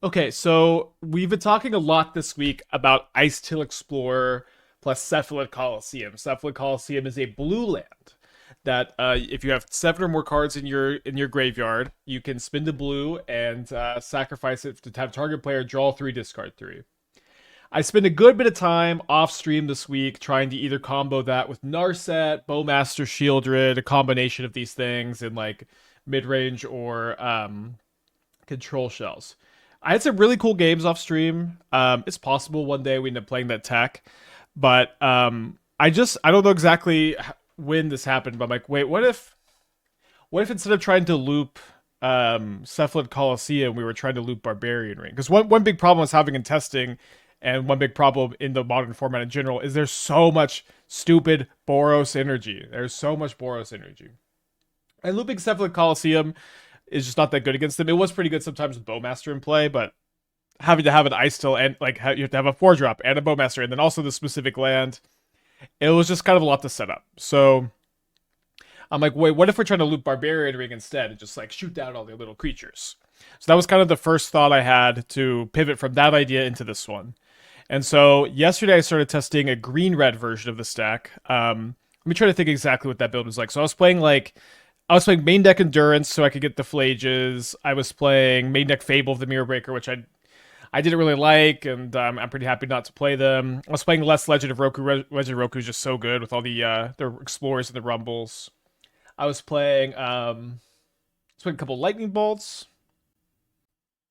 Okay, so we've been talking a lot this week about Icetill Explorer plus Cephalid Coliseum. Cephalid Coliseum is a blue land that if you have 7 or more cards in your graveyard, you can spin the blue and sacrifice it to have target player draw 3, discard 3. I spent a good bit of time off stream this week trying to either combo that with Narset, Bowmaster, Sheoldred, a combination of these things in like mid range or control shells. I had some really cool games off stream. It's possible one day we end up playing that tech, but I don't know exactly when this happened. But I'm like, wait, what if instead of trying to loop Cephalid Coliseum, we were trying to loop Barbarian Ring? Because one big problem I was having in testing, and one big problem in the modern format in general, is there's so much stupid Boros energy. There's so much Boros energy. And looping Cephalid Coliseum is just not that good against them. It was pretty good sometimes with Bowmaster in play, but having to have an Icetill and like you have to have a 4-drop and a Bowmaster and then also the specific land, it was just kind of a lot to set up. So I'm like, wait, what if we're trying to loop Barbarian Ring instead and just like shoot down all the little creatures? So that was kind of the first thought I had to pivot from that idea into this one. And so yesterday I started testing a green-red version of the stack. Let me try to think exactly what that build was like. So I was playing main deck Endurance so I could get the Flages. I was playing main deck Fable of the Mirror Breaker, which I didn't really like, and I'm pretty happy not to play them. I was playing less Legend of Roku. Legend of Roku is just so good with all the Explorers and the Rumbles. I was playing a couple Lightning Bolts.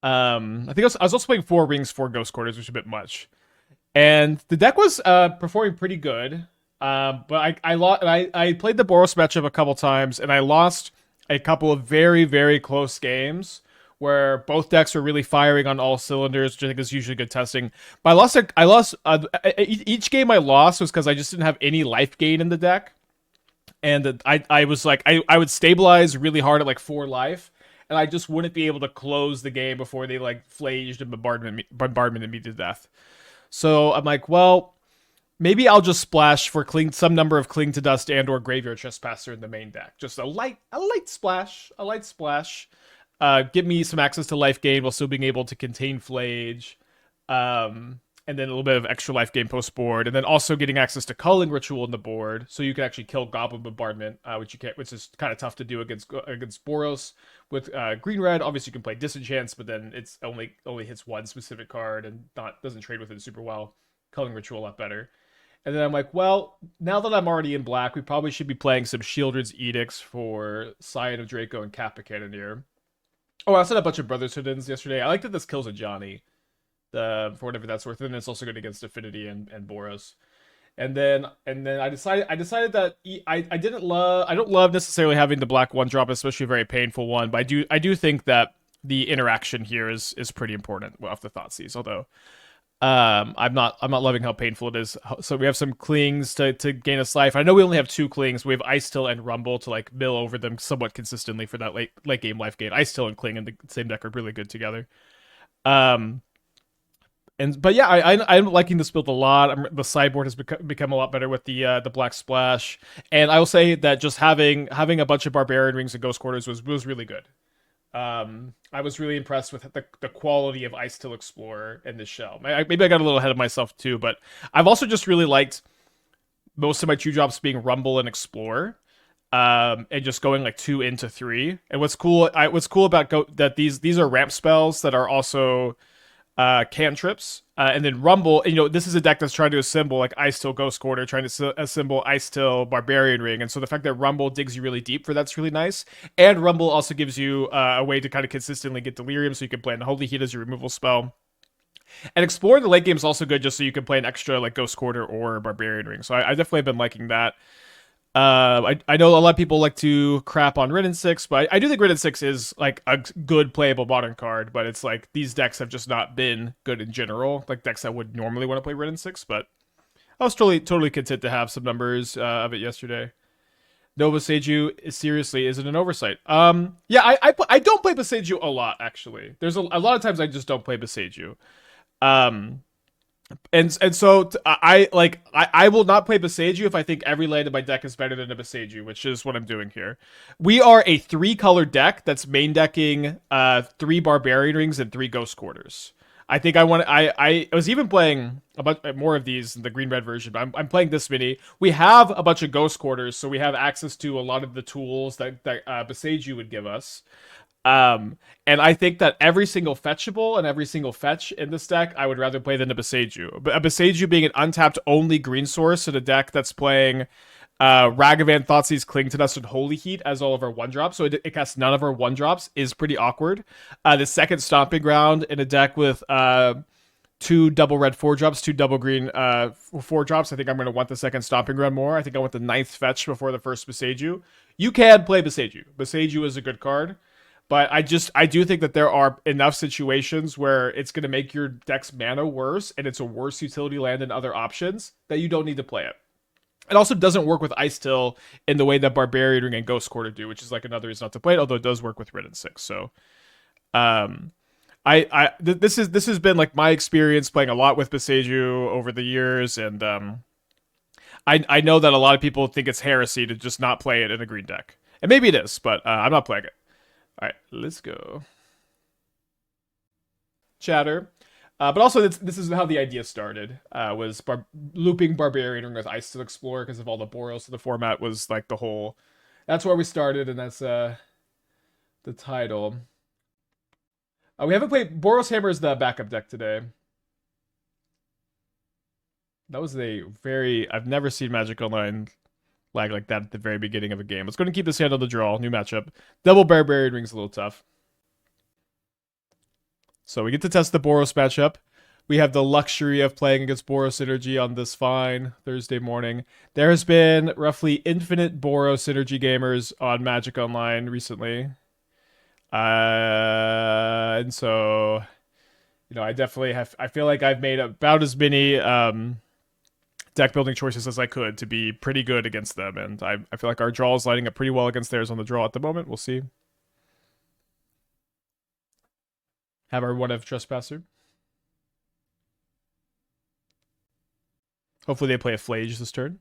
I think I was also playing 4 Rings, 4 Ghost Quarters, which is a bit much. And the deck was performing pretty good. But I played the Boros matchup a couple times, and I lost a couple of very, very close games where both decks were really firing on all cylinders, which I think is usually good testing. But I lost each game I lost was because I just didn't have any life gain in the deck, and I was like I would stabilize really hard at like 4 life, and I just wouldn't be able to close the game before they like flaged and bombardment me to death. So I'm like, well, maybe I'll just splash for some number of Cling to Dust and or Graveyard Trespasser in the main deck. Just a light splash, a light splash. Give me some access to life gain while still being able to contain Flage. And then a little bit of extra life gain post board, and then also getting access to Culling Ritual in the board, so you can actually kill Goblin Bombardment, which is kind of tough to do against Boros. With green red, obviously you can play Disenchants, but then it's only hits one specific card and doesn't trade with it super well. Culling Ritual a lot better. And then I'm like, well, now that I'm already in black, we probably should be playing some Sheoldred's Edicts for Scion of Draco and Kappa Cannoneer. Oh, I said a bunch of Brotherhood yesterday. I like that this kills a Johnny, for whatever that's worth, and it's also good against Affinity and Boros. And then I decided that I don't love necessarily having the black 1-drop, especially a very painful one, but I do think that the interaction here is pretty important off the Thoughtseize, although I'm not loving how painful it is. So we have some clings to gain us life. I know we only have 2 clings. We have Icetill and Rumble to like mill over them somewhat consistently for that late game life gain. Icetill and Cling in the same deck are really good together. Um, but yeah, I'm liking this build a lot. The sideboard has become a lot better with the black splash, and I will say that just having a bunch of Barbarian Rings and Ghost Quarters was really good. I was really impressed with the quality of Icetill Explorer in this shell. Maybe I got a little ahead of myself too, but I've also just really liked most of my 2-drops being Rumble and Explorer, and just going like 2 into 3. And what's cool about that these are ramp spells that are also cantrips, and then Rumble. And, this is a deck that's trying to assemble like Icetill Ghost Quarter, trying to assemble Icetill Barbarian Ring, and so the fact that Rumble digs you really deep for that's really nice. And Rumble also gives you a way to kind of consistently get Delirium, so you can play Unholy Heat as your removal spell. And Explore in the late game is also good, just so you can play an extra like Ghost Quarter or Barbarian Ring. So I definitely have been liking that. I know a lot of people like to crap on Wrenn and Six, but I do think Wrenn and Six is like a good playable modern card. But it's like these decks have just not been good in general, like decks that would normally want to play Wrenn and Six. But I was totally content to have some numbers of it yesterday. Nova Seiju isn't an oversight. Yeah, I don't play Beseiju a lot actually. There's a lot of times I just don't play Beseiju. Um, And so I will not play Boseiju if I think every land in my deck is better than a Boseiju, which is what I'm doing here. We are a 3-color deck that's main decking 3 Barbarian Rings and 3 Ghost Quarters. I think I was even playing a bunch more of these in the green red version, but I'm playing this mini. We have a bunch of Ghost Quarters, so we have access to a lot of the tools that Boseiju would give us. And I think that every single fetchable and every single fetch in this deck, I would rather play than a Boseiju. But a Boseiju being an untapped only green source in a deck that's playing Ragavan, Thoughtseize, Cling to Dust, and Holy Heat as all of our 1-drops, so it casts none of our 1-drops, is pretty awkward. The second Stomping Ground in a deck with 2 double red 4-drops, 2 double green 4-drops. I think I'm going to want the second Stomping Ground more. I think I want the 9th fetch before the first Boseiju. You can play Boseiju. Boseiju is a good card. But I do think that there are enough situations where it's going to make your deck's mana worse, and it's a worse utility land than other options, that you don't need to play it. It also doesn't work with Icetill in the way that Barbarian Ring and Ghost Quarter do, which is like another reason not to play it, although it does work with Wrenn and Six. So, this has been like my experience playing a lot with Boseiju over the years, and I know that a lot of people think it's heresy to just not play it in a green deck, and maybe it is, but I'm not playing it. All right, let's go. Chatter. But also, this is how the idea started. Was looping Barbarian Ring with Icetill Explorer because of all the Boros of the format was like the whole. That's where we started, and that's the title. We haven't played Boros Hammer is the backup deck today. That was a very. I've never seen Magic Online lag like that at the very beginning of a game. Let's go and keep this hand on the draw. New matchup. Double Barbarian Ring's a little tough. So we get to test the Boros matchup. We have the luxury of playing against Boros Synergy on this fine Thursday morning. There has been roughly infinite Boros Synergy gamers on Magic Online recently. And so, I definitely have, I feel like I've made about as many deck building choices as I could to be pretty good against them, and I feel like our draw is lining up pretty well against theirs on the draw at the moment. We'll see. Have our one of Trespasser. Hopefully they play a Flage this turn.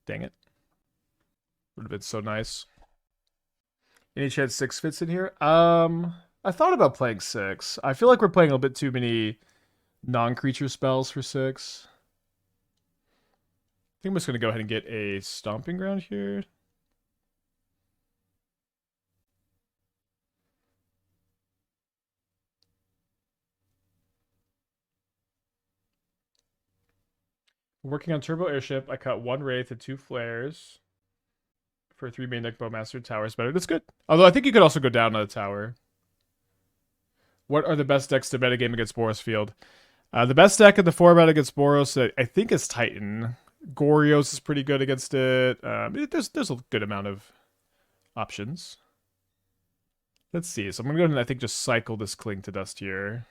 Dang it. Would have been so nice. Any chance 6 fits in here? I thought about playing 6. I feel like we're playing a bit too many non-creature spells for 6. I think I'm just going to go ahead and get a Stomping Ground here. Working on Turbo Airship, I cut 1 Wraith and 2 Flares. For 3 main deck Bowmaster, Tower's better. That's good. Although I think you could also go down on the Tower. What are the best decks to metagame against Boros Field? The best deck in the format against Boros, I think, is Titan. Goryo's is pretty good against it. There's a good amount of options. Let's see. So I'm going to go ahead and I think just cycle this Cling to Dust here.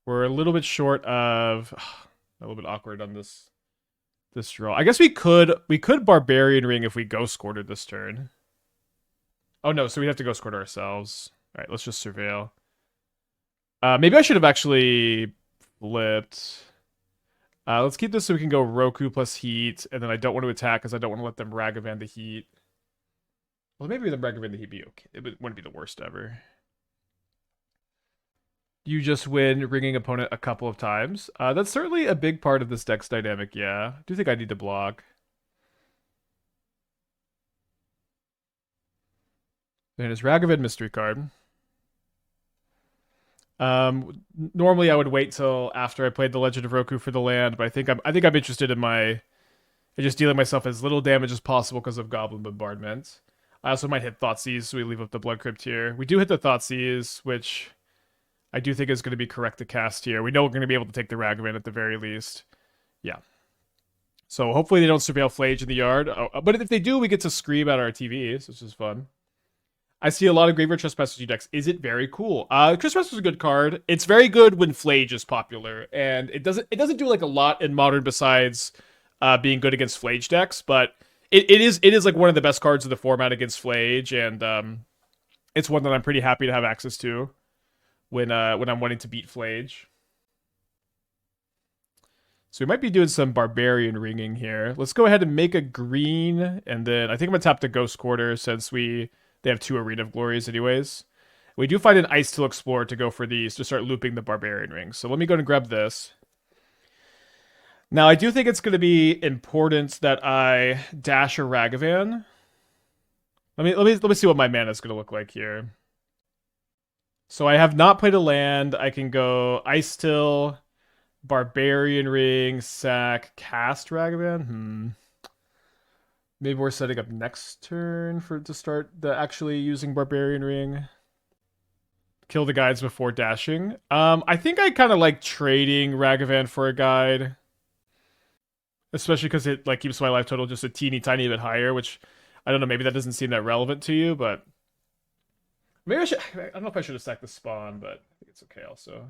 We're a little bit short of... a little bit awkward on this draw. I guess we could Barbarian Ring if we Ghost Quartered this turn. Oh no, so we'd have to Ghost Quarter ourselves. Alright, let's just Surveil. Maybe I should have actually flipped... let's keep this so we can go Roku plus Heat, and then I don't want to attack because I don't want to let them Ragavan the Heat. Well, maybe the Ragavan the Heat be okay. It wouldn't be the worst ever. You just win ringing opponent a couple of times. That's certainly a big part of this deck's dynamic, yeah. I do think I need to block. Then his Ragavan mystery card. Normally I would wait till after I played the Legend of Roku for the land, but I think I'm interested in just dealing myself as little damage as possible because of Goblin Bombardment. I also might hit Thoughtseize, so we leave up the Blood Crypt here. We do hit the Thoughtseize, which I do think is going to be correct to cast here. We know we're going to be able to take the Ragavan at the very least. Yeah. So hopefully they don't Surveil Flage in the yard. But if they do, we get to scream at our TVs, which is fun. I see a lot of Graveyard Trespasser decks. Is it very cool? Trespasser is a good card. It's very good when Flage is popular, and it doesn't do like a lot in Modern besides being good against Flage decks, but it is like one of the best cards of the format against Flage, and it's one that I'm pretty happy to have access to when I'm wanting to beat Flage. So we might be doing some Barbarian Ringing here. Let's go ahead and make a green, and then I think I'm gonna tap the Ghost Quarter since they have 2 Arena of Glories anyways. We do find an Icetill Explorer to go for these to start looping the Barbarian Ring. So let me go and grab this. Now I do think it's going to be important that I dash a Ragavan. Let me see what my mana is going to look like here. So I have not played a land. I can go Icetill, Barbarian Ring, sack, cast Ragavan. Maybe we're setting up next turn to start actually using Barbarian Ring. Kill the guides before dashing. I think I kind of like trading Ragavan for a guide, especially because it like keeps my life total just a teeny tiny bit higher. Which I don't know. Maybe that doesn't seem that relevant to you, but maybe I should. I don't know if I should have sacked the spawn, but I think it's okay also.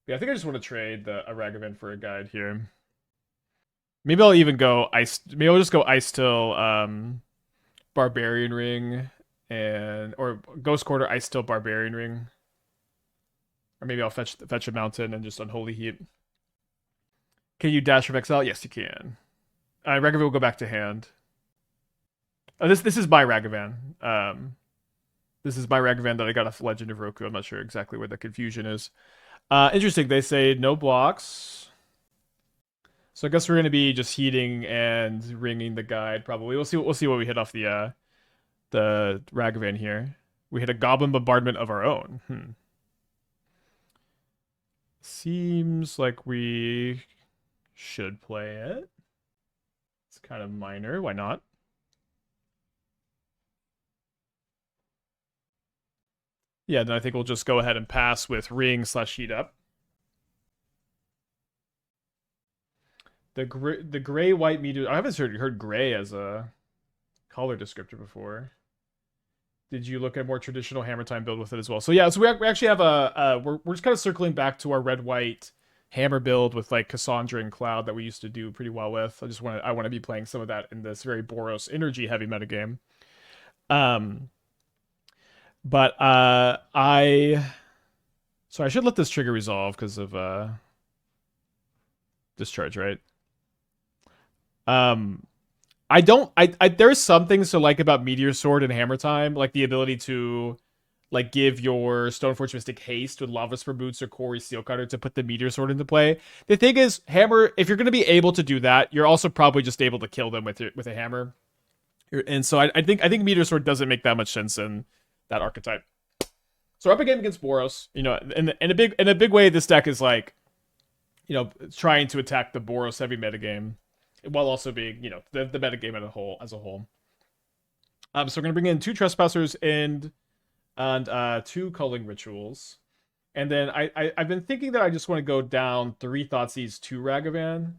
Yeah, I think I just want to trade a Ragavan for a guide here. Maybe I'll even go ice. Maybe I'll just go Icetill, Barbarian Ring, or Ghost Quarter Icetill Barbarian Ring. Or maybe I'll fetch a mountain and just Unholy Heat. Can you dash from exile? Yes, you can. Ragavan will go back to hand. This is my Ragavan. This is my Ragavan that I got off Legend of Roku. I'm not sure exactly where the confusion is. Interesting. They say no blocks. So I guess we're gonna be just heating and ringing the guide. Probably we'll see what we hit off the Ragavan here. We hit a Goblin Bombardment of our own. Seems like we should play it. It's kind of minor. Why not? Yeah, then I think we'll just go ahead and pass with ring/heat up. The gray-white meteor. I haven't heard gray as a color descriptor before. Did you look at more traditional Hammer Time build with it as well? So yeah, so we actually have we're just kind of circling back to our red-white Hammer build with like Cassandra and Cloud that we used to do pretty well with. I want to be playing some of that in this very Boros energy heavy metagame. But so I should let this trigger resolve because of discharge, right? There's some things to like about Meteor Sword and Hammer Time, like the ability to like give your Stoneforge Mystic haste with Lava Spur Boots or Quarry Steelcutter to put the Meteor Sword into play. The thing is, Hammer, if you're going to be able to do that, you're also probably just able to kill them with a hammer. And so I think Meteor Sword doesn't make that much sense in that archetype. So we're up against Boros, in a big way. This deck is like, trying to attack the Boros heavy metagame, while also being, the metagame as a whole. So we're gonna bring in 2 Trespassers and 2 Culling Rituals, and then I've been thinking that I just want to go down 3 Thoughtseize, 2 Ragavan.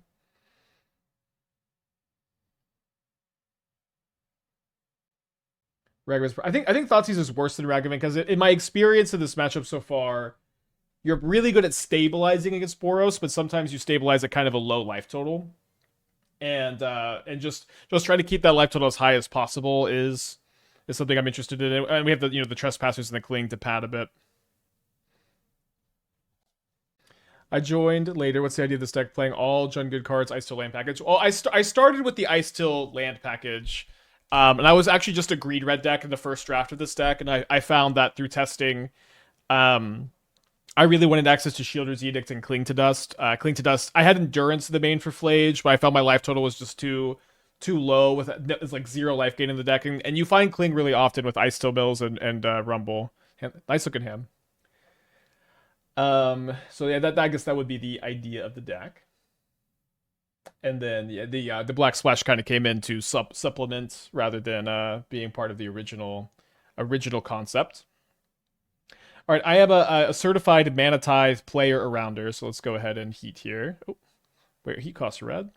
I think Thoughtseize is worse than Ragavan because in my experience of this matchup so far, you're really good at stabilizing against Boros, but sometimes you stabilize at kind of a low life total. And just trying to keep that life total as high as possible is something I'm interested in. And we have the Trespassers and the Cling to pad a bit. I joined later. What's the idea of this deck? Playing all Jund Good cards, Icetill land package. Well, I started with the Icetill land package. And I was actually just a green red deck in the first draft of this deck, and I found that through testing, I really wanted access to Sheoldred's Edict and Cling to Dust. Cling to Dust, I had Endurance in the main for Flage, but I found my life total was just too low with it's like 0 life gain in the deck, and you find Cling really often with Icetill Mills and Rumble. Nice looking hand. So yeah, I guess that would be the idea of the deck. And then the Black Splash kind of came in to supplement rather than being part of the original concept. All right, I have a certified Mana Tithe player arounder, so let's go ahead and heat here. Oh, wait, heat costs red.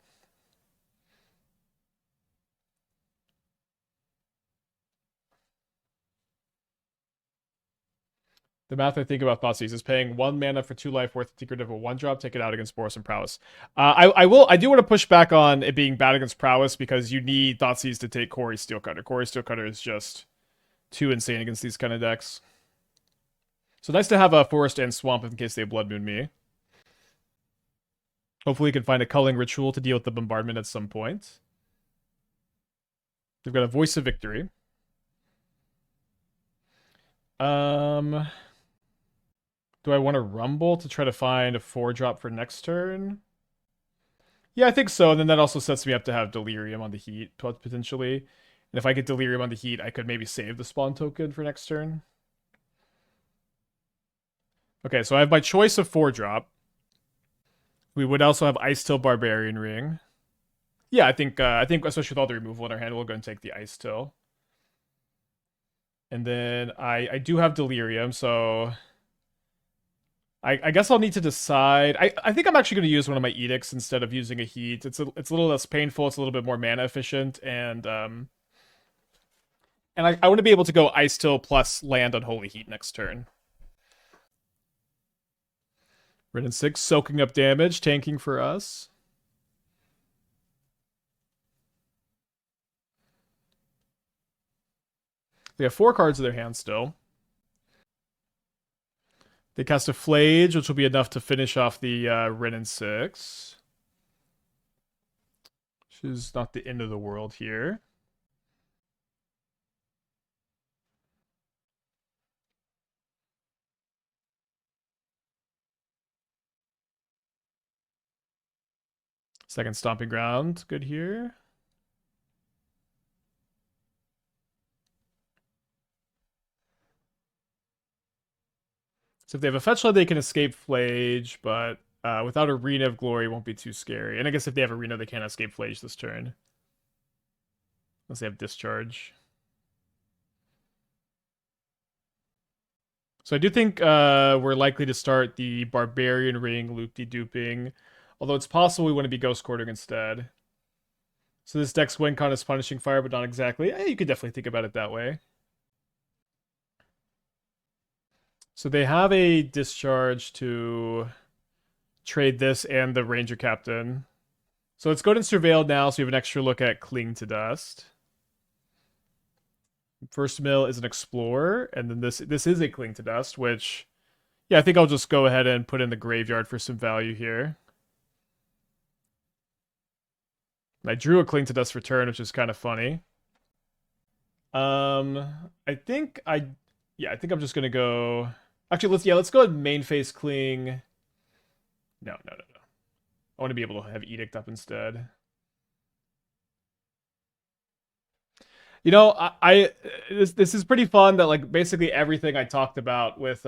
The math I think about Thoughtseize is paying 1 mana for 2 life worth of secretive a 1-drop, take it out against Boros and Prowess. I do want to push back on it being bad against Prowess because you need Thoughtseize to take Quarry Steelcutter. Quarry Steelcutter is just too insane against these kind of decks. So nice to have a Forest and Swamp in case they Blood Moon me. Hopefully, we can find a Culling Ritual to deal with the bombardment at some point. They've got a Voice of Victory. Do I want to Rumble to try to find a 4-drop for next turn? Yeah, I think so. And then that also sets me up to have Delirium on the Heat, potentially. And if I get Delirium on the Heat, I could maybe save the spawn token for next turn. Okay, so I have my choice of 4-drop. We would also have Icetill Barbarian Ring. Yeah, I think especially with all the removal in our hand, we'll go and take the Icetill. And then I do have Delirium, so I guess I'll need to decide. I think I'm actually going to use one of my Edicts instead of using a Heat. It's a little less painful. It's a little bit more mana efficient, and I want to be able to go Icetill plus land Unholy Heat next turn. Wrenn and Six soaking up damage, tanking for us. They have 4 cards in their hand still. They cast a Flage, which will be enough to finish off the Wrenn and Six. Which is not the end of the world here. Second Stomping Ground, good here. So if they have a fetch land, they can escape Flage, but without Arena of Glory, it won't be too scary. And I guess if they have Arena, they can't escape Flage this turn. Unless they have Discharge. So I do think we're likely to start the Barbarian Ring loop-de-duping. Although it's possible we want to be Ghost Quartering instead. So this deck's win con is Punishing Fire, but not exactly. You could definitely think about it that way. So they have a Discharge to trade this and the Ranger Captain. So let's go ahead and Surveil now so we have an extra look at Cling to Dust. First mill is an Explorer, and then this is a Cling to Dust, which, yeah, I think I'll just go ahead and put in the graveyard for some value here. And I drew a Cling to Dust return, which is kind of funny. I think I'm just gonna go. Actually, let's go ahead and main face Cling. No. I want to be able to have Edict up instead. You know, this is pretty fun that like basically everything I talked about with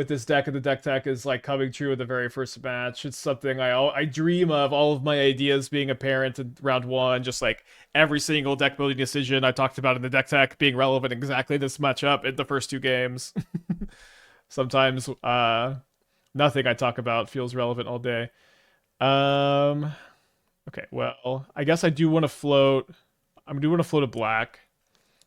this deck and the deck tech is like coming true in the very first match. It's something I dream of, all of my ideas being apparent in round 1, just like every single deck building decision I talked about in the deck tech being relevant exactly this matchup in the first 2 games. Sometimes nothing I talk about feels relevant all day. Okay, well, I guess I do want to float. I do want to float a black.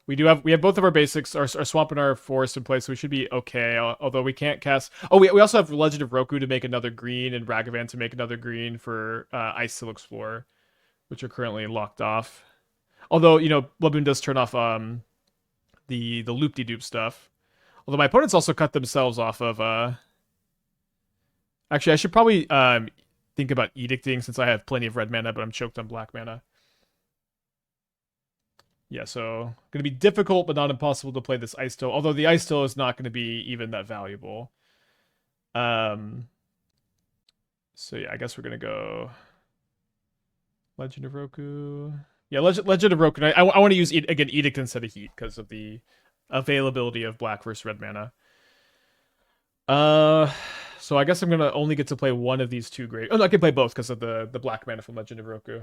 We have both of our basics, our swamp and our forest in place, so we should be okay. Although we can't cast. Oh, we also have Legend of Roku to make another green and Ragavan to make another green for Icetill Explorer, which are currently locked off. Although Blood Moon does turn off the loop-de-dupe stuff. Although my opponents also cut themselves off of. Actually, I should probably think about edicting since I have plenty of red mana, but I'm choked on black mana. Yeah, so going to be difficult, but not impossible to play this Icetill. Although the Icetill is not going to be even that valuable. So yeah, I guess we're going to go Legend of Roku. Yeah, Legend of Roku. I want to use, again, Edict instead of Heat because of the availability of black versus red mana. So I guess I'm going to only get to play one of these 2 grave. Oh, no, I can play both because of the black mana from Legend of Roku.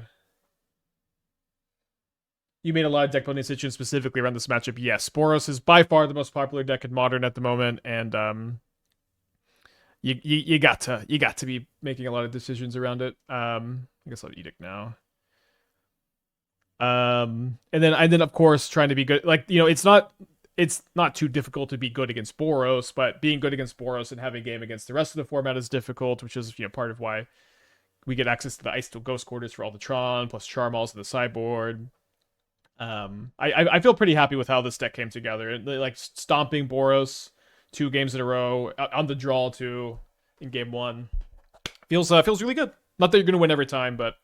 You made a lot of deck building decisions specifically around this matchup. Yes, Boros is by far the most popular deck in Modern at the moment, and you got to be making a lot of decisions around it. I guess I'll Edict now. And then of course trying to be good. Like it's not too difficult to be good against Boros, but being good against Boros and having a game against the rest of the format is difficult, which is part of why we get access to the Icetill Ghost Quarters for all the Tron plus Charmaws in the sideboard. I feel pretty happy with how this deck came together. Like stomping Boros 2 games in a row on the draw 2 in game 1. Feels really good. Not that you're gonna win every time, but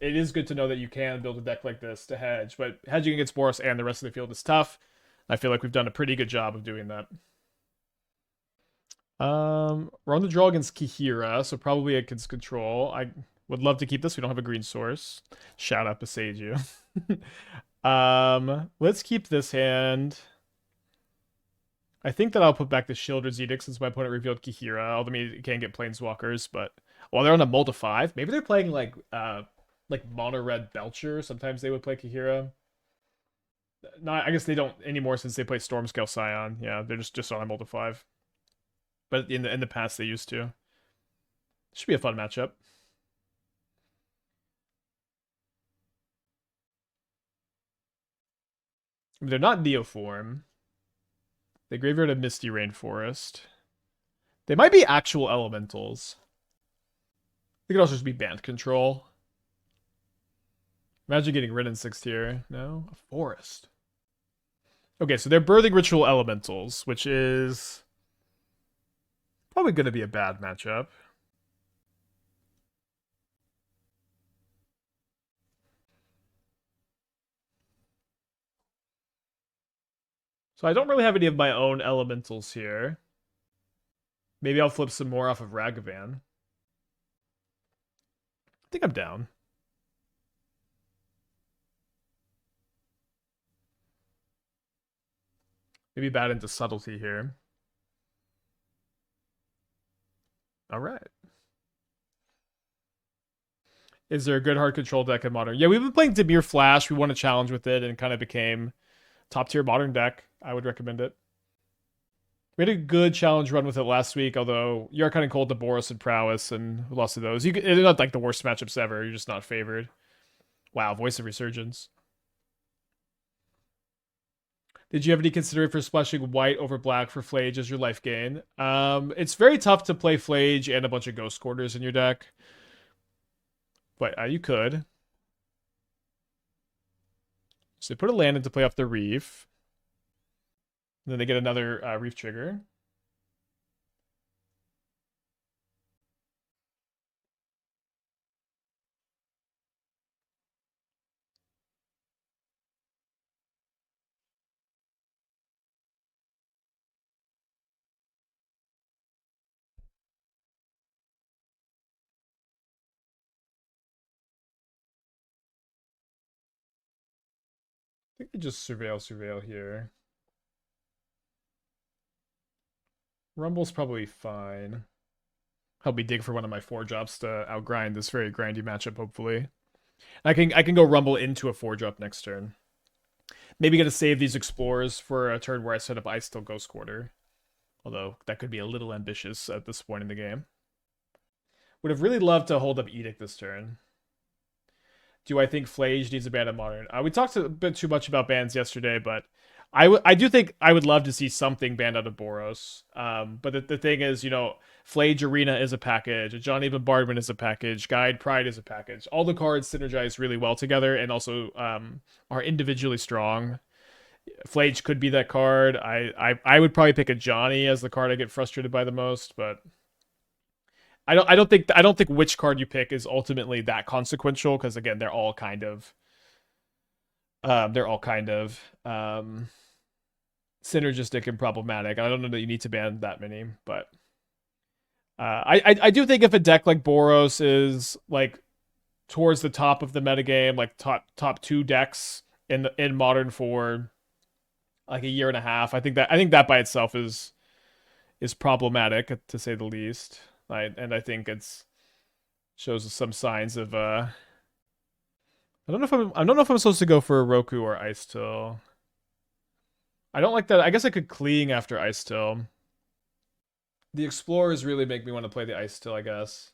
it is good to know that you can build a deck like this to hedge. But hedging against Boros and the rest of the field is tough. I feel like we've done a pretty good job of doing that. We're on the draw against Kihira, so probably against control. I would love to keep this. We don't have a green source. Shout out Beseiju. Let's keep this hand. I think that I'll put back the Sheoldred's Edict since my opponent revealed Kihira. Although it can get Planeswalkers, but while they're on a mold of 5, maybe they're playing like mono red Belcher. Sometimes they would play Kihira. No, I guess they don't anymore since they play Stormscale Scion. Yeah, they're just on a mold of 5. But in the past they used to. Should be a fun matchup. They're not Neoform. They graveyard a Misty Rainforest. They might be actual elementals. They could also just be band control. Imagine getting Wrenn and Six here. No? A forest. Okay, so they're Birthing Ritual elementals, which is probably going to be a bad matchup. So I don't really have any of my own elementals here. Maybe I'll flip some more off of Ragavan. I think I'm down. Maybe bat into Subtlety here. All right. Is there a good hard control deck in Modern? Yeah, we've been playing Dimir Flash. We won a challenge with it and kind of became top tier Modern deck. I would recommend it. We had a good challenge run with it last week, although you're kind of cold to Boros and Prowess and lots of those. It's not like the worst matchups ever. You're just not favored. Wow, Voice of Resurgence. Did you have any consideration for splashing white over black for Flage as your life gain? It's very tough to play Flage and a bunch of Ghost Quarters in your deck. But you could. So they put a land into play off the Reef. And then they get another Reef trigger. I think they just surveil here. Rumble's probably fine. Help me dig for one of my 4-drops to outgrind this very grindy matchup, hopefully. I can go Rumble into a 4-drop next turn. Maybe gonna save these Explorers for a turn where I set up Icetill Ghost Quarter. Although that could be a little ambitious at this point in the game. Would have really loved to hold up Edict this turn. Do I think Flage needs a ban of Modern? We talked a bit too much about bans yesterday, but I do think I would love to see something banned out of Boros. But the thing is, Flage Arena is a package. A Johnny Bombardment is a package. Guide Pride is a package. All the cards synergize really well together and also are individually strong. Flage could be that card. I would probably pick a Johnny as the card I get frustrated by the most, but I don't think which card you pick is ultimately that consequential because again they're all kind of synergistic and problematic. I don't know that you need to ban that many, but I do think if a deck like Boros is like towards the top of the metagame, like top 2 decks in Modern for like a year and a half, I think that by itself is problematic to say the least. I think it's shows some signs of I don't know if I'm supposed to go for a Roku or Icetill. I don't like that. I guess I could Clean after Icetill. The Explorers really make me want to play the Icetill, I guess.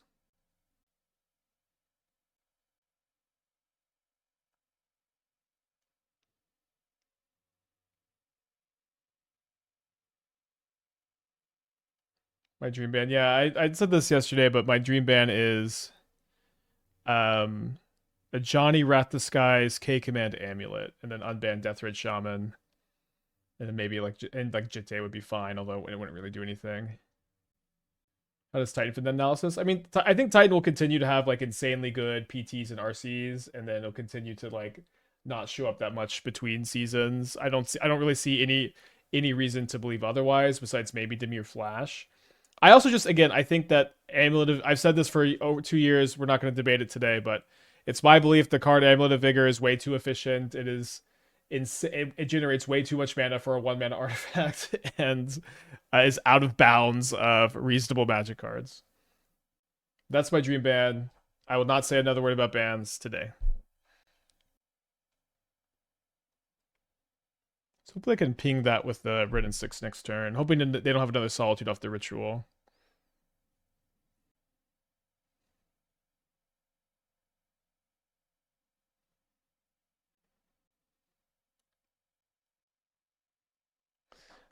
My dream ban. Yeah, I said this yesterday, but my dream ban is a Johnny Wrath the Skies K Command Amulet, and then unban Deathred Shaman. And then maybe like Jitte would be fine, although it wouldn't really do anything. How does Titan fit the analysis? I mean, I think Titan will continue to have like insanely good PTs and RCs, and then it'll continue to like not show up that much between seasons. I don't really see any reason to believe otherwise, besides maybe Dimir Flash. I also just again I think that Amulet of, I've said this for over 2 years. We're not going to debate it today, but it's my belief the card Amulet of Vigor is way too efficient. It generates way too much mana for a 1 mana artifact and is out of bounds of reasonable Magic cards. That's my dream ban. I will not say another word about bans today. So hopefully I can ping that with the Wrenn and Six next turn. Hoping they don't have another Solitude off the Ritual.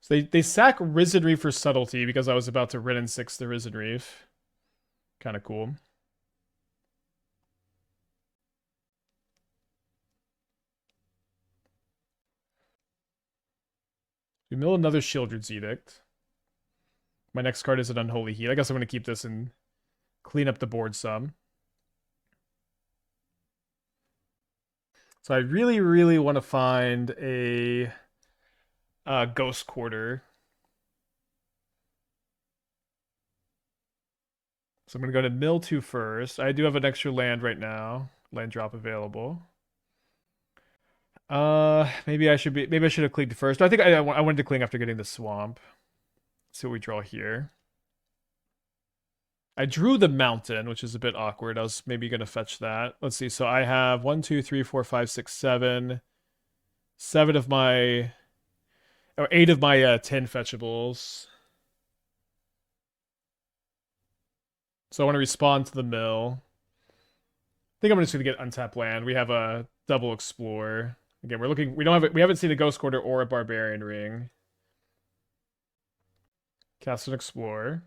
So they sack Risen Reef for Subtlety because I was about to Wrenn and Six the Risen Reef. Kind of cool. We mill another Sheoldred's Edict. My next card is an Unholy Heat. I guess I'm going to keep this and clean up the board some. So I really, really want to find a Ghost Quarter. So I'm going to go to mill 2 first. I do have an extra land right now. Land drop available. Maybe I should have clicked first. I think I wanted to cling after getting the swamp. Let's see what we draw here. I drew the mountain, which is a bit awkward. I was maybe gonna fetch that. Let's see. So I have 1, 2, 3, 4, 5, 6, 7. 7 of my, or 8 of my 10 fetchables. So I want to respond to the mill. I think I'm just gonna get untapped land. We have a double Explorer. Again, we're looking. We haven't seen a Ghost Quarter or a Barbarian Ring. Cast an Explorer.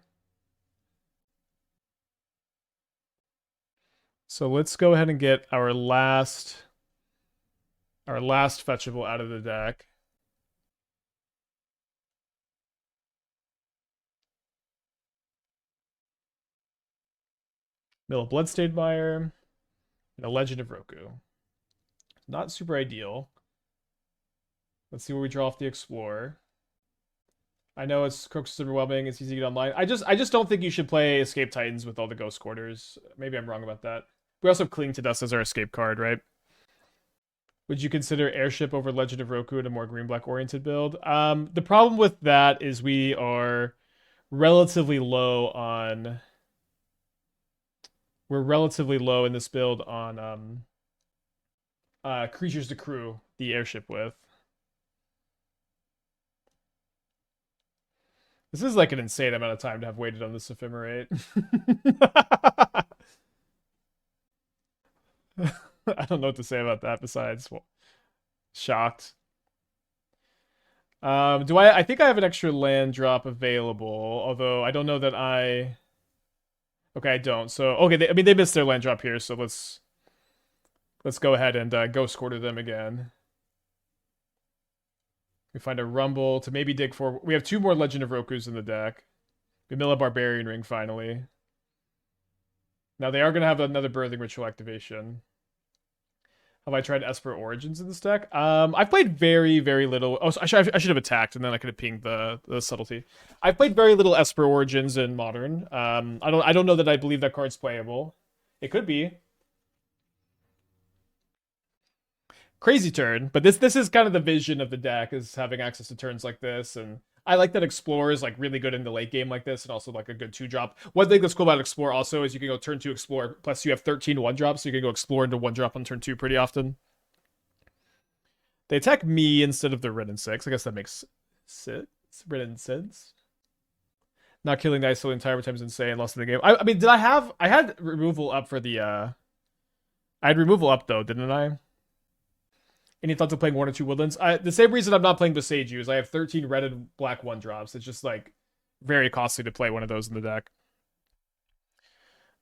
So let's go ahead and get our last fetchable out of the deck. Mill a Bloodstained Mire and a Legend of Roku. Not super ideal. Let's see where we draw off the Explorer. I know it's Crocus overwhelming. It's easy to get online. I just don't think you should play Escape Titans with all the Ghost Quarters. Maybe I'm wrong about that. We also have Cling to Dust as our escape card, right? Would you consider Airship over Legend of Roku in a more green-black oriented build? The problem with that is we are relatively low on... We're relatively low in this build on creatures to crew the Airship with. This is like an insane amount of time to have waited on this Ephemerate. I don't know what to say about that besides shocked. I think I have an extra land drop available, although I don't know that I... Okay, I don't. So, okay, they missed their land drop here, so let's go ahead and Ghost Quarter them again. We find a Rumble to maybe dig for... We have 2 more Legend of Rokus in the deck. We mill a Barbarian Ring, finally. Now, they are going to have another Birthing Ritual activation. Have I tried Esper Origins in this deck? I've played very, very little... Oh, I should have attacked, and then I could have pinged the Subtlety. I've played very little Esper Origins in Modern. I don't know that I believe that card's playable. It could be. Crazy turn, but this is kind of the vision of the deck, is having access to turns like this, and I like that Explorer is like really good in the late game like this, and also like a good 2-drop. One thing that's cool about Explorer also is you can go turn 2 Explore, plus you have 13 1-drops, so you can go Explore into 1-drop on turn 2 pretty often. They attack me instead of the Wrenn and Six. I guess that makes sense. Wrenn and Six. Not killing the Icetill entire time is insane. Lost in the game. I mean, I had removal up for the I had removal up though, didn't I? Any thoughts of playing 1 or 2 Woodlands? The same reason I'm not playing Beseiju is I have 13 red and black 1-drops. It's just like very costly to play one of those in the deck.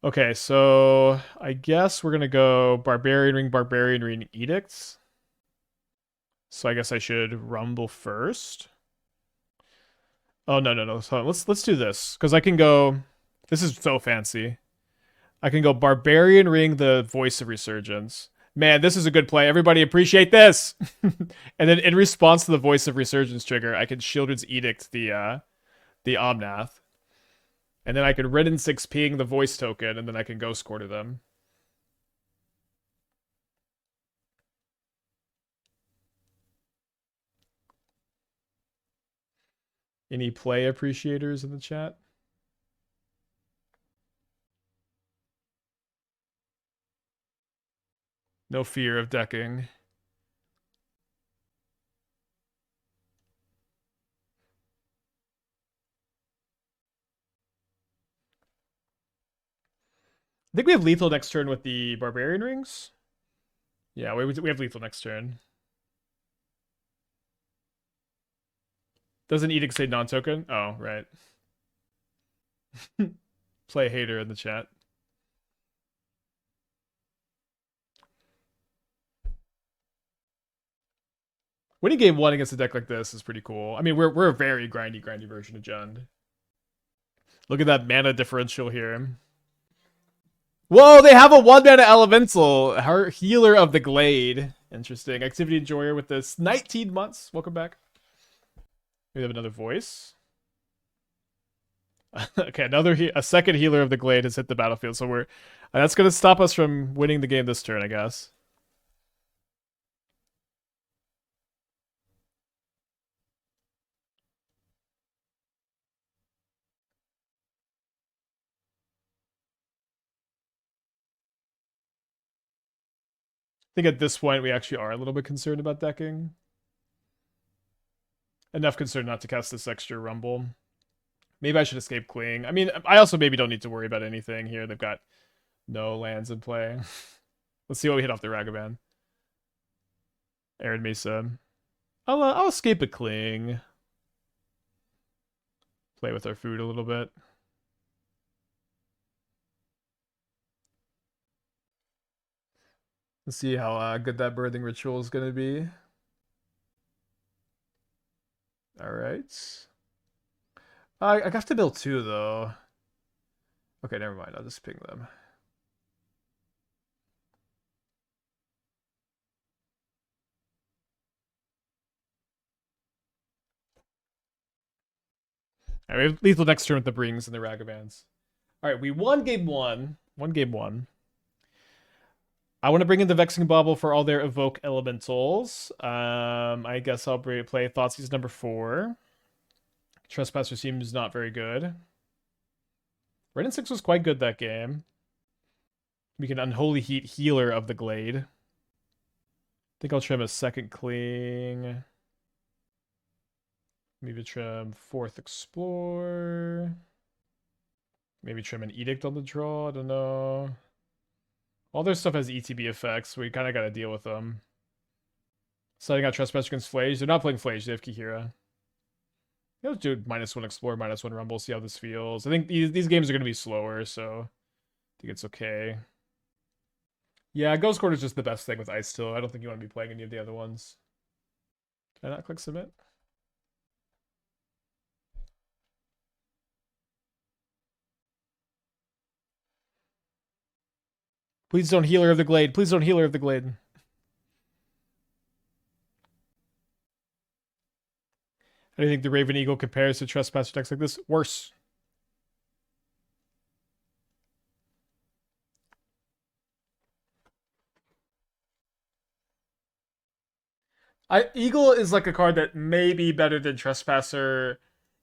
Okay, so I guess we're gonna go Barbarian Ring, Edicts. So I guess I should Rumble first. Oh no. So let's do this because I can This is so fancy. I can go Barbarian Ring, the Voice of Resurgence. Man, this is a good play. Everybody appreciate this. And then in response to the Voice of Resurgence trigger, I can Sheoldred's Edict the Omnath. And then I can Wrenn and Six ping the voice token, and then I can Ghost Quarter them. Any play appreciators in the chat? No fear of decking. I think we have lethal next turn with the Barbarian Rings. Yeah, we have lethal next turn. Doesn't Edict say non-token? Oh, right. Play hater in the chat. Winning game 1 against a deck like this is pretty cool. I mean, we're a very grindy version of Jund. Look at that mana differential here. Whoa, they have a 1-mana elemental. Her Healer of the Glade. Interesting. Activity Enjoyer with this 19 months. Welcome back. We have another voice. Okay, a second Healer of the Glade has hit the battlefield, so that's gonna stop us from winning the game this turn, I guess. I think at this point we actually are a little bit concerned about decking. Enough concerned not to cast this extra Rumble. Maybe I should escape Queen. I mean, I also maybe don't need to worry about anything here. They've got no lands in play. Let's see what we hit off the Ragavan. Arid Mesa. I'll escape a Cling. Play with our food a little bit. Let's see how good that Birthing Ritual is going to be. Alright. I have to build 2, though. Okay, never mind. I'll just ping them. Alright, we have lethal next turn with the Brings and the Ragavans. Alright, we won game 1. Game 1. I want to bring in the Vexing Bauble for all their Evoke Elementals. I guess I'll play Thoughtseize number 4. Trespasser seems not very good. Wrenn and Six was quite good that game. We can Unholy Heat Healer of the Glade. I think I'll trim a second Cling. Maybe trim 4th Explore. Maybe trim an Edict on the draw. I don't know. All their stuff has ETB effects. We kind of got to deal with them. Setting out Trespasser against Flage. They're not playing Flage. They have Kihira. Let's do -1 Explore, -1 Rumble. See how this feels. I think these games are going to be slower, so I think it's okay. Yeah, Ghost Quarter is just the best thing with Icetill. I don't think you want to be playing any of the other ones. Can I not click submit? Please don't Healer of the Glade. Please don't Healer of the Glade. How do you think the Raven Eagle compares to Trespasser decks like this? Worse. Eagle is like a card that may be better than Trespasser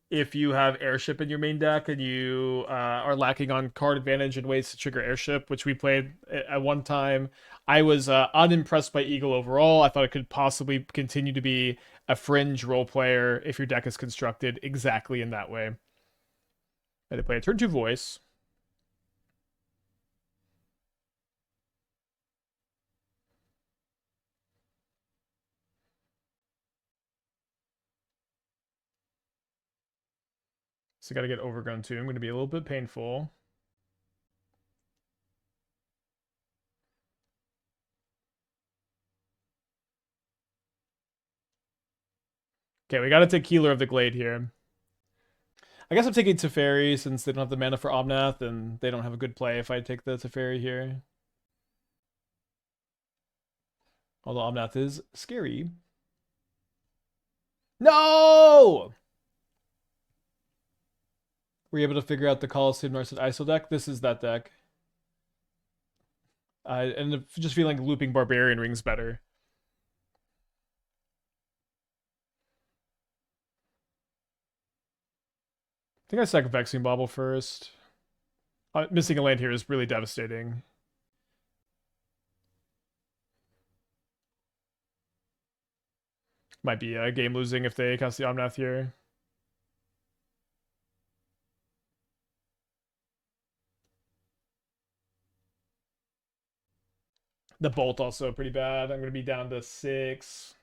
if you have Airship in your main deck and you are lacking on card advantage and ways to trigger Airship, which we played at one time. I was unimpressed by Eagle overall. I thought it could possibly continue to be a fringe role player if your deck is constructed exactly in that way. And they play a turn 2 voice. So got to get Overgrown Tomb. Going to be a little bit painful. Okay, we got to take Healer of the Glade here. I guess I'm taking Teferi since they don't have the mana for Omnath, and they don't have a good play if I take the Teferi here. Although Omnath is scary. No! Were you able to figure out the Coliseum Narset ISO deck? This is that deck. I ended up just feeling like looping Barbarian Rings better. I think I sack Vexing Bauble first. Missing a land here is really devastating. Might be a game losing if they cast the Omnath here. The Bolt also pretty bad. I'm going to be down to 6.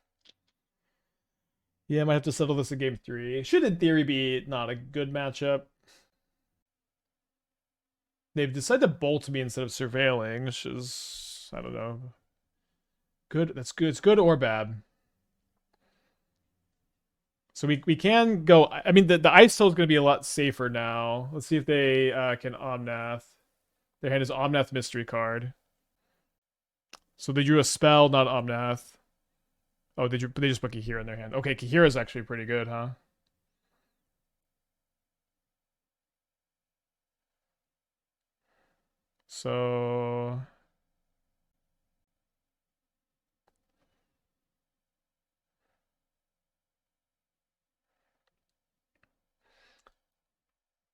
Yeah, I might have to settle this in game 3. Should in theory be not a good matchup. They've decided to bolt me instead of surveilling, which is, I don't know. Good. That's good. It's good or bad. So we can go. I mean, the Icetill is going to be a lot safer now. Let's see if they can Omnath. Their hand is Omnath Mystery card. So they drew a spell, not Omnath. Oh, they just put Kahira in their hand. Okay, Kahira's actually pretty good, huh? So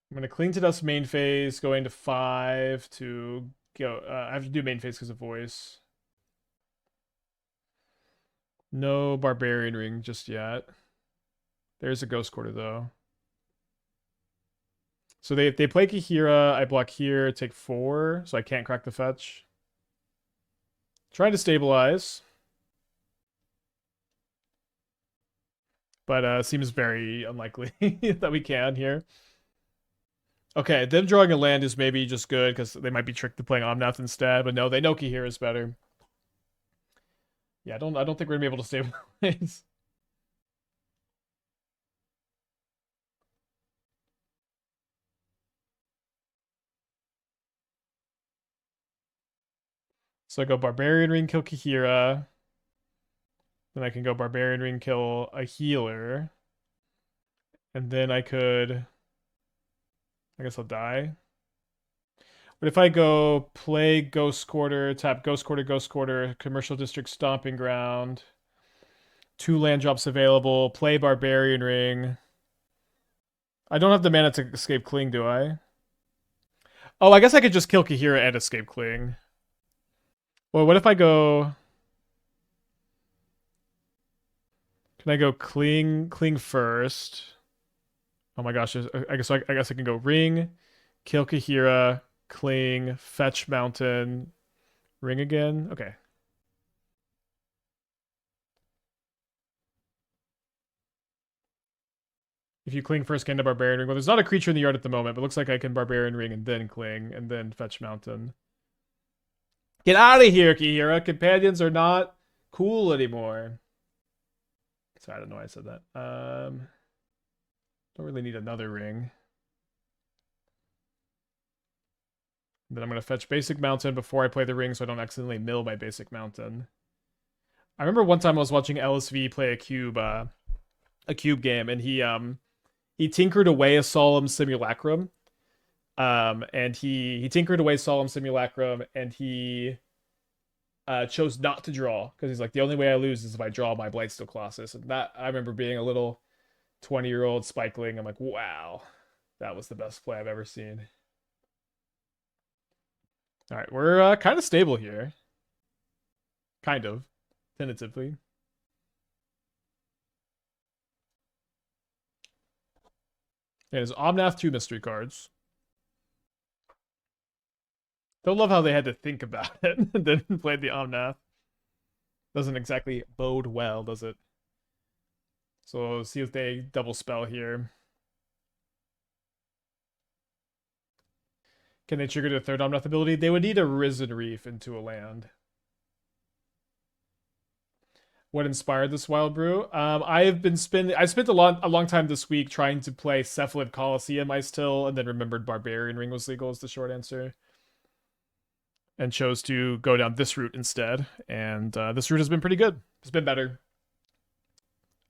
I'm gonna Cling to Dust main phase, going to 5 to go. I have to do main phase because of voice. No Barbarian Ring just yet. There's a Ghost Quarter though. So they play Kahira, I block here, take 4, so I can't crack the fetch. Trying to stabilize. But seems very unlikely that we can here. Okay, them drawing a land is maybe just good because they might be tricked to playing Omnath instead, but no, they know Kahira is better. Yeah, I don't think we're gonna be able to stabilize. So I go Barbarian Ring, kill Kahira. Then I can go Barbarian Ring, kill a healer. And then I could... I guess I'll die. But if I go play Ghost Quarter, tap Ghost Quarter, Ghost Quarter, Commercial District Stomping Ground, 2 land drops available, play Barbarian Ring. I don't have the mana to escape Cling, do I? Oh, I guess I could just kill Kahira and escape Cling. Well, what if I go... Can I go Cling first? Oh my gosh, I guess I can go Ring, kill Kahira, Cling, fetch Mountain, Ring again. Okay. If you Cling first, can to Barbarian Ring. Well, there's not a creature in the yard at the moment, but it looks like I can Barbarian Ring and then Cling and then fetch Mountain. Get out of here, Kahira. Companions are not cool anymore. Sorry, I don't know why I said that. Don't really need another ring. Then I'm going to fetch Basic Mountain before I play the ring so I don't accidentally mill my Basic Mountain. I remember one time I was watching LSV play a cube game, and he tinkered away a Solemn Simulacrum. And he tinkered away Solemn Simulacrum, and he chose not to draw because he's like, the only way I lose is if I draw my Blightsteel Colossus. And that, I remember being a little 20-year-old spikeling. I'm like, wow, that was the best play I've ever seen. All right, we're kind of stable here. Kind of, tentatively. It is Omnath 2 mystery cards. Don't love how they had to think about it and then played the Omnath. Doesn't exactly bode well, does it? So let's see if they double spell here. Can they trigger the 3rd Omnath ability? They would need a Risen Reef into a land. What inspired this wild brew? I spent a long time this week trying to play Cephalid Coliseum Icetill, and then remembered Barbarian Ring was legal is the short answer, and chose to go down this route instead. And this route has been pretty good. It's been better.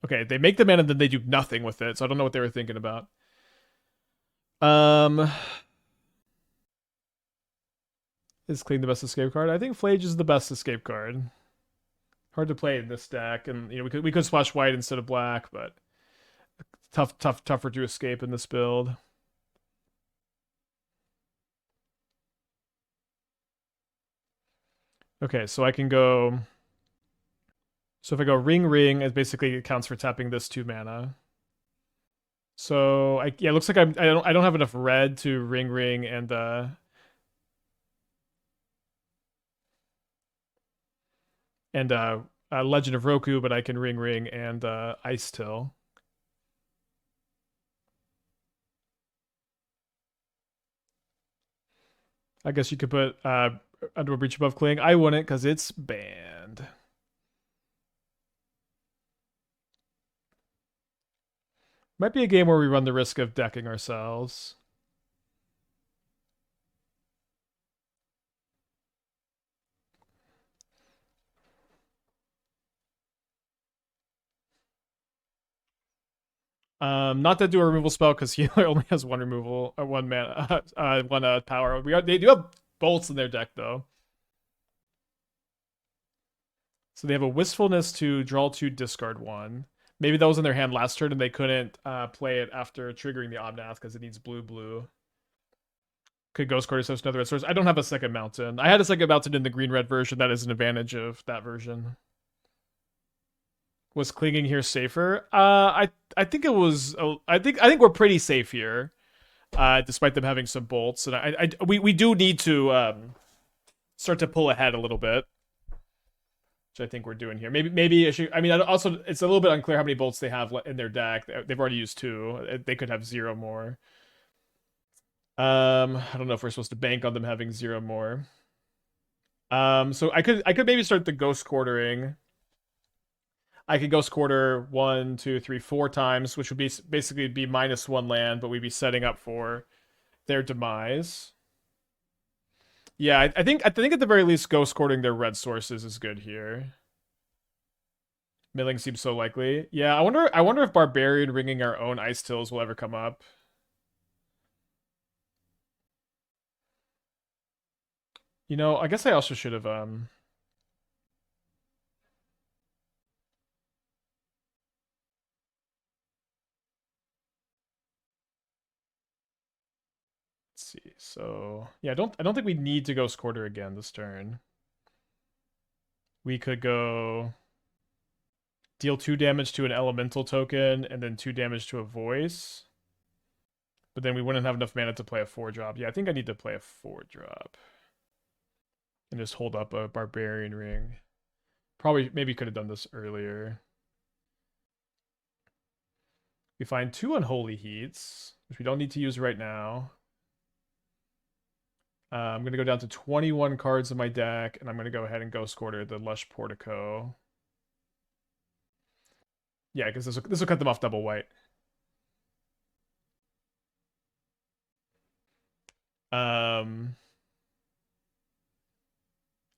Okay, they make the mana and then they do nothing with it, so I don't know what they were thinking about. Is Clean the best escape card? I think Flage is the best escape card. Hard to play in this deck, and we could splash white instead of black, but tougher to escape in this build. Okay, so I can go. So if I go ring ring, it basically accounts for tapping this 2 mana. So yeah, it looks like I don't have enough red to ring ring and Legend of Roku, but I can ring ring and Icetill. I guess you could put Under a Breach above Cling. I wouldn't because it's banned. Might be a game where we run the risk of decking ourselves. Not to do a removal spell because healer only has 1 removal or 1 mana, 1 power. They do have bolts in their deck though. So they have a Wistfulness to draw 2, discard 1. Maybe that was in their hand last turn and they couldn't play it after triggering the Omnath because it needs blue. Could Ghost Quarter source another red source. I don't have a second mountain. I had a second mountain in the green-red version. That is an advantage of that version. Was clinging here safer? I think it was. I think we're pretty safe here, despite them having some bolts. And we do need to start to pull ahead a little bit, which I think we're doing here. Maybe I mean, also it's a little bit unclear how many bolts they have in their deck. They've already used 2. They could have 0 more. I don't know if we're supposed to bank on them having 0 more. So I could maybe start the Ghost Quartering. I could Ghost Quarter 1, 2, 3, 4 times, which would be basically be -1 land, but we'd be setting up for their demise. Yeah, I think at the very least, Ghost Quartering their red sources is good here. Milling seems so likely. Yeah, I wonder if Barbarian ringing our own Icetills will ever come up. I guess I also should have let's see. So yeah, I don't think we need to Ghost Quarter again this turn. We could go deal 2 damage to an elemental token and then 2 damage to a voice. But then we wouldn't have enough mana to play a 4-drop. Yeah, I think I need to play a 4-drop. And just hold up a Barbarian Ring. Maybe could have done this earlier. We find 2 Unholy Heats, which we don't need to use right now. I'm going to go down to 21 cards in my deck, and I'm going to go ahead and Ghost Quarter the Lush Portico. Yeah, because this will cut them off double white.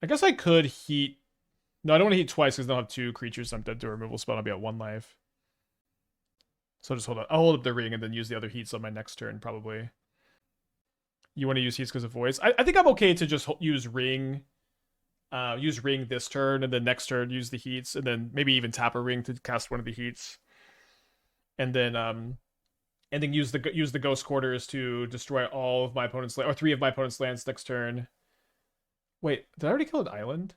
I guess I could heat. No, I don't want to heat twice because they'll have 2 creatures. I'm dead to a removal spell. I'll be at 1 life. So I'll just hold up. I'll hold up the ring and then use the other heats on my next turn, probably. You want to use heats because of voice? I think I'm okay to just use ring. Use ring this turn, and then next turn use the heats, and then maybe even tap a ring to cast one of the heats. And then use the Ghost Quarters to destroy all of my opponent's or 3 of my opponent's lands next turn. Wait, did I already kill an island?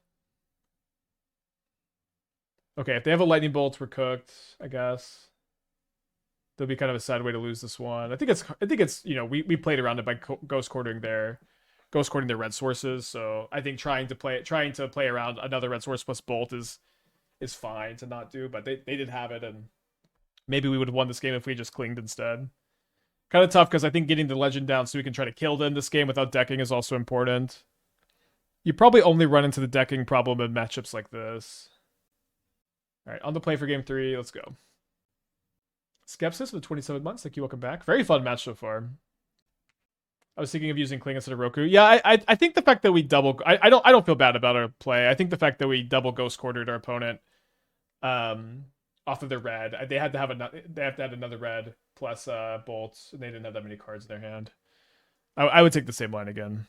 Okay, if they have a lightning bolt, we're cooked, I guess. That'll be kind of a sad way to lose this one. I think it's we played around it by Ghost Quartering their red sources. So I think trying to play around another red source plus bolt is fine to not do, but they did have it, and maybe we would have won this game if we just clinged instead. Kind of tough because I think getting the legend down so we can try to kill them this game without decking is also important. You probably only run into the decking problem in matchups like this. All right, on the play for game 3. Let's go. Skepsis with 27 months. Thank you. Welcome back. Very fun match so far. I was thinking of using Kling instead of Roku. Yeah, I think the fact that we double I don't feel bad about our play. I think the fact that we double ghost quartered our opponent off of their red. They have to have another red plus bolts, and they didn't have that many cards in their hand. I would take the same line again.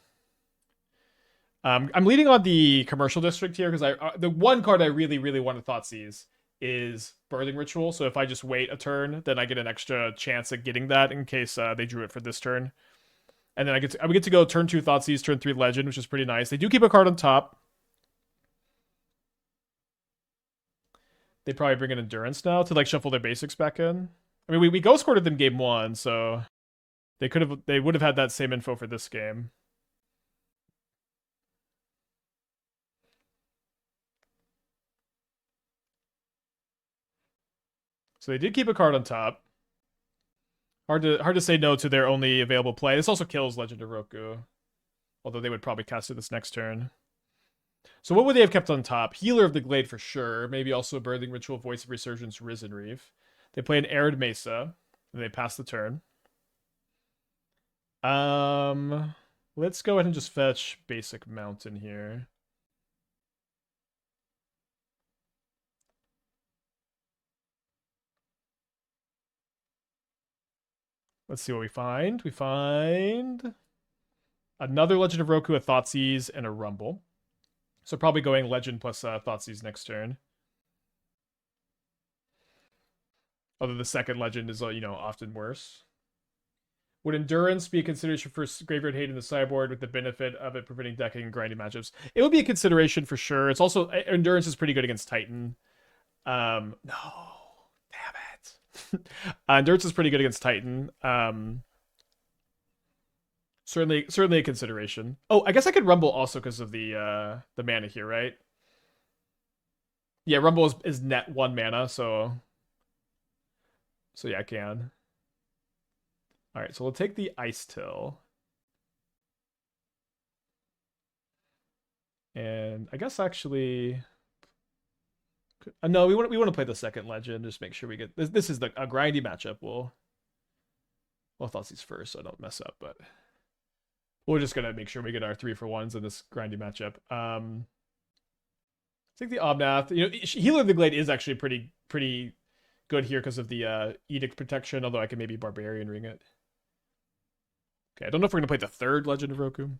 I'm leading on the commercial district here because the one card I really want to Thoughtseize is Birthing Ritual. So if I just wait a turn, then I get an extra chance at getting that in case they drew it for this turn. And then I get to go turn 2 Thoughtseize, turn 3 Legend, which is pretty nice. They do keep a card on top. They probably bring in Endurance now to like shuffle their basics back in. I mean, we ghost quartered them game 1, so they would have had that same info for this game. So they did keep a card on top. Hard to say no to their only available play. This also kills Legend of Roku. Although they would probably cast it this next turn. So what would they have kept on top? Healer of the Glade for sure. Maybe also Birthing Ritual, Voice of Resurgence, Risen Reef. They play an Arid Mesa. And they pass the turn. Let's go ahead and just fetch Basic Mountain here. Let's see what we find. We find another Legend of Roku, a Thoughtseize, and a Rumble. So probably going Legend plus Thoughtseize next turn. Although the second Legend is, often worse. Would Endurance be a consideration for Graveyard Hate in the sideboard with the benefit of it preventing decking and grinding matchups? It would be a consideration for sure. It's also, Endurance is pretty good against Titan. No. Damn it. Endurance is pretty good against Titan. Certainly a consideration. Oh, I guess I could Rumble also because of the mana here, right? Yeah, Rumble is net 1 mana, so yeah, I can. All right, so we'll take the Icetill. And I guess actually no, we want to play the second Legend, just make sure we get this is a grindy matchup. We'll Thoughtseize first so I don't mess up, but we're just gonna make sure we get our 3-for-1s in this grindy matchup. I think the Omnath, Healer of the Glade is actually pretty good here because of the Edict protection, although I can maybe Barbarian Ring it. Okay, I don't know if we're gonna play the third Legend of Roku.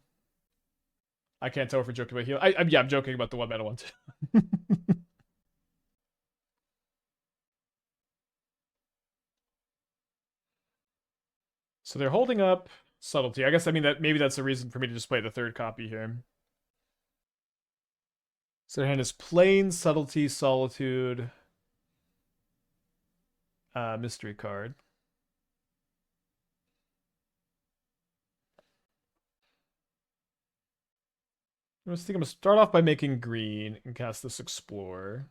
I can't tell if we're joking about heal. I'm joking about the 1-mana one too. So they're holding up Subtlety. I guess maybe that's a reason for me to just play the third copy here. So their hand is Plain, Subtlety, Solitude, Mystery card. I was thinking I'm gonna start off by making green and cast this Explorer.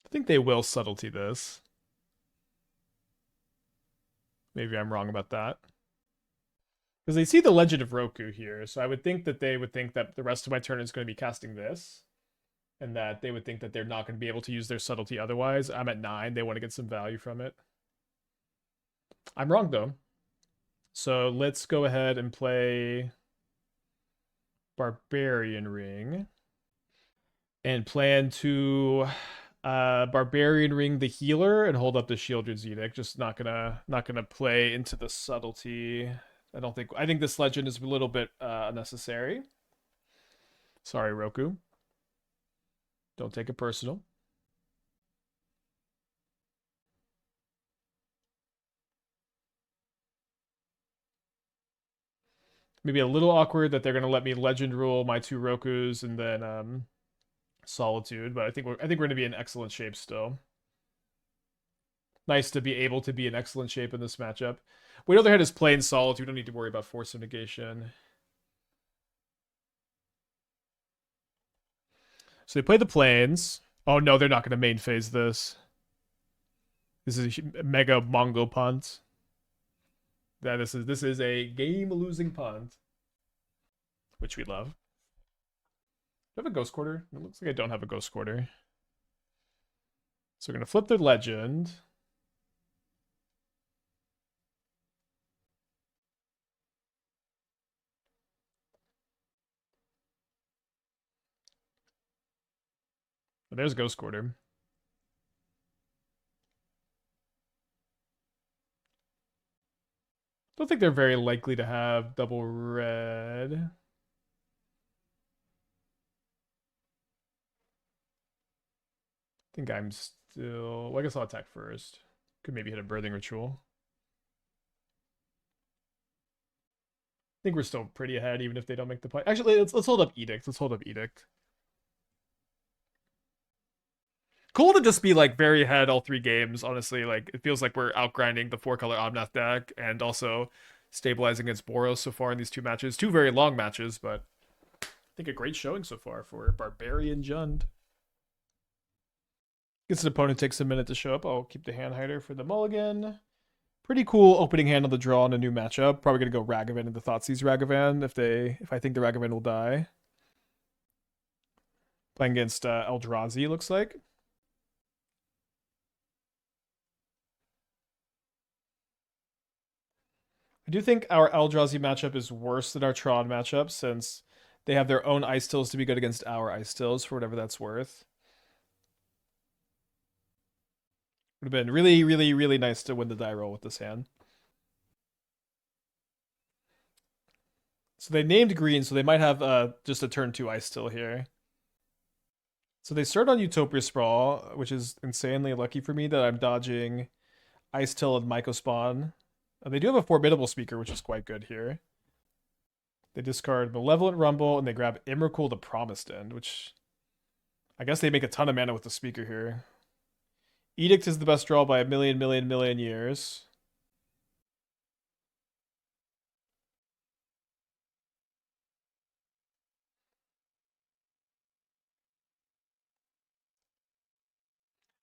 I think they will Subtlety this. Maybe I'm wrong about that. Because they see the Legend of Roku here, so I would think that they would think that the rest of my turn is going to be casting this. And that they would think that they're not going to be able to use their Subtlety otherwise. I'm at 9. They want to get some value from it. I'm wrong, though. So let's go ahead and play Barbarian Ring. And plan to Barbarian Ring the healer and hold up the Sheoldred's Edict. Just not gonna play into the Subtlety. I think this Legend is a little bit unnecessary. Sorry, Roku. Don't take it personal. Maybe a little awkward that they're gonna let me Legend rule my 2 Rokus and then Solitude, but I think we're gonna be in excellent shape still. Nice to be able to be in excellent shape in this matchup. We know their head is Plain Solitude. We don't need to worry about Force of Negation. So they play the Plains. Oh no, they're not going to main phase this. This is a mega Mongo punt. This is a game losing punt, which we love. I have a Ghost Quarter? It looks like I don't have a Ghost Quarter. So we're going to flip their legend. Oh, there's Ghost Quarter. Don't think they're very likely to have double red. I think I'm still... Well, I guess I'll attack first. Could maybe hit a Birthing Ritual. I think we're still pretty ahead, even if they don't make the play. Actually, let's hold up Edict. Let's hold up Edict. Cool to just be like very ahead all three games, honestly. Like it feels like we're outgrinding the 4-color Omnath deck and also stabilizing against Boros so far in these two matches. Two very long matches, but I think a great showing so far for Barbarian Jund. Guess an opponent takes a minute to show up. I'll keep the hand hider for the mulligan. Pretty cool opening hand on the draw in a new matchup. Probably gonna go Ragavan into Thoughtseize Ragavan if I think the Ragavan will die. Playing against Eldrazi, looks like. I do think our Eldrazi matchup is worse than our Tron matchup since they have their own Icetills to be good against our Icetills for whatever that's worth. Would have been really, really, really nice to win the die roll with this hand. So they named green, so they might have just a turn 2 Icetill here. So they start on Utopia Sprawl, which is insanely lucky for me that I'm dodging Icetill and Mycospawn. They do have a Formidable Speaker, which is quite good here. They discard Malevolent Rumble, and they grab Emrakul the Promised End, which I guess they make a ton of mana with the Speaker here. Edict is the best draw by a million years.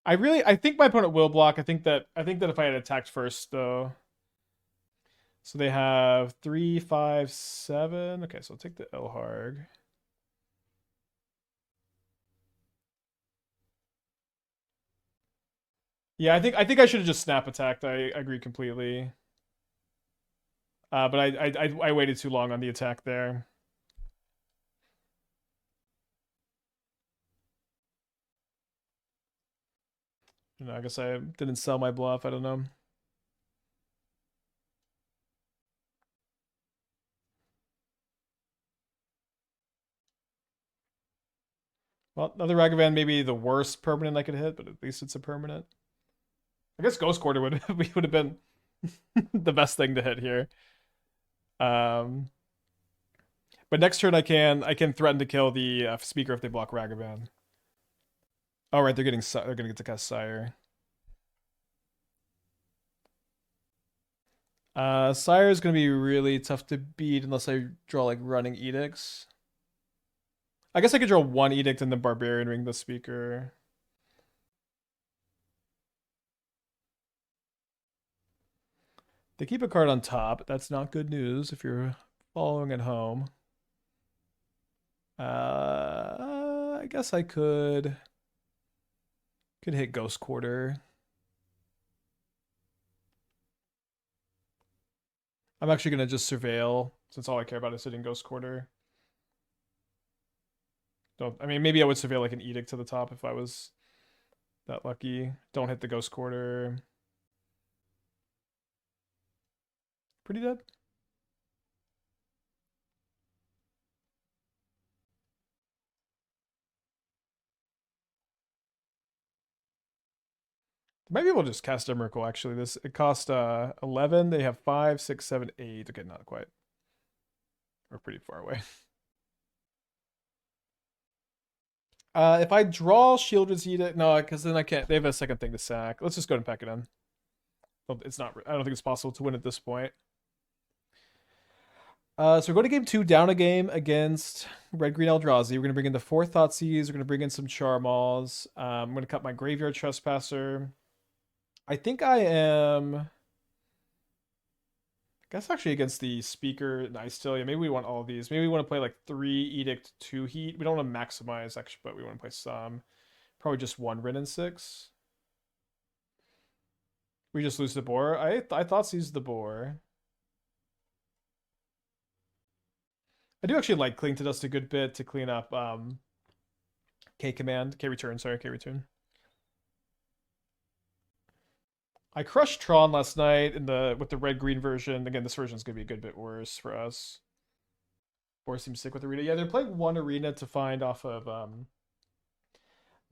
I think my opponent will block. I think that if I had attacked first though. So they have 3, 5, 7. Okay, so I'll take the Elharg. Yeah, I think I should have just snap attacked. I agree completely. But I waited too long on the attack there. You know, I guess I didn't sell my bluff. I don't know. Well, another Ragavan may be the worst permanent I could hit, but at least it's a permanent. I guess Ghost Quarter would have been the best thing to hit here. But next turn I can threaten to kill the Speaker if they block Ragavan. Oh right, they're gonna get to cast Sire. Sire is gonna be really tough to beat unless I draw like Running Edicts. I guess I could draw one Edict and then Barbarian Ring the Speaker. They keep a card on top. That's not good news if you're following at home. I guess I could hit Ghost Quarter. I'm actually gonna just surveil since all I care about is hitting Ghost Quarter. Don't I mean maybe I would surveil like an Edict to the top if I was that lucky. Don't hit the Ghost Quarter. Pretty dead. Might be able to just cast Emrakul actually. It cost 11. They have 5, 6, 7, 8. Okay, not quite. We're pretty far away. If I draw Sheoldred's Edict, no, because then I can't. They have a second thing to sack. Let's just go and pack it in. It's not. I don't think it's possible to win at this point. So we're going to game 2, down a game against Red Green Eldrazi. We're going to bring in the 4 Thoughtseize. We're going to bring in some Charmaws. I'm going to cut my Graveyard Trespasser. I think I am Guess actually against the speaker and Icetill, yeah, maybe we want all of these. Maybe we want to play like 3 Edict, 2 Heat. We don't want to maximize actually, but we want to play some. Probably just 1 Wrenn and Six. We just lose the boar. I thought seize the boar. I do actually like Cling to Dust a good bit to clean up K command. K return, sorry, K return. I crushed Tron last night in the with the red green version. Again, this version is gonna be a good bit worse for us. Or seems sick with arena. Yeah, they're playing one arena to find off of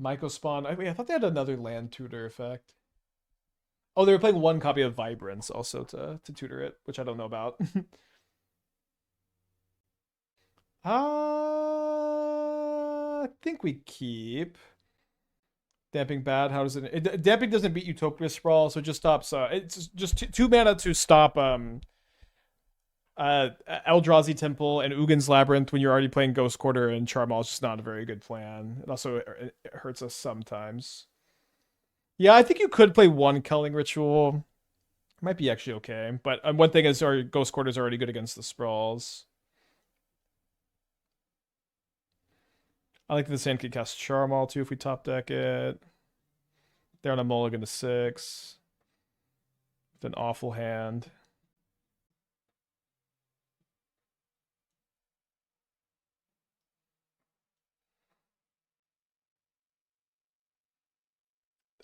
Myco Spawn. Wait, I thought they had another land tutor effect. Oh, they were playing one copy of Vibrance also to tutor it, which I don't know about. I think we keep. Damping bad. How does it? Damping doesn't beat Utopia Sprawl, so it just stops. It's just two mana to stop Eldrazi Temple and Ugin's Labyrinth when you're already playing Ghost Quarter and Charmaw is just not a very good plan. It also it hurts us sometimes. Yeah, I think you could play one Culling Ritual. Might be actually okay. But one thing is our Ghost Quarter is already good against the Sprawls. I like the Sand can cast Charmaw too if we top deck it. They're on a mulligan to 6. With an awful hand.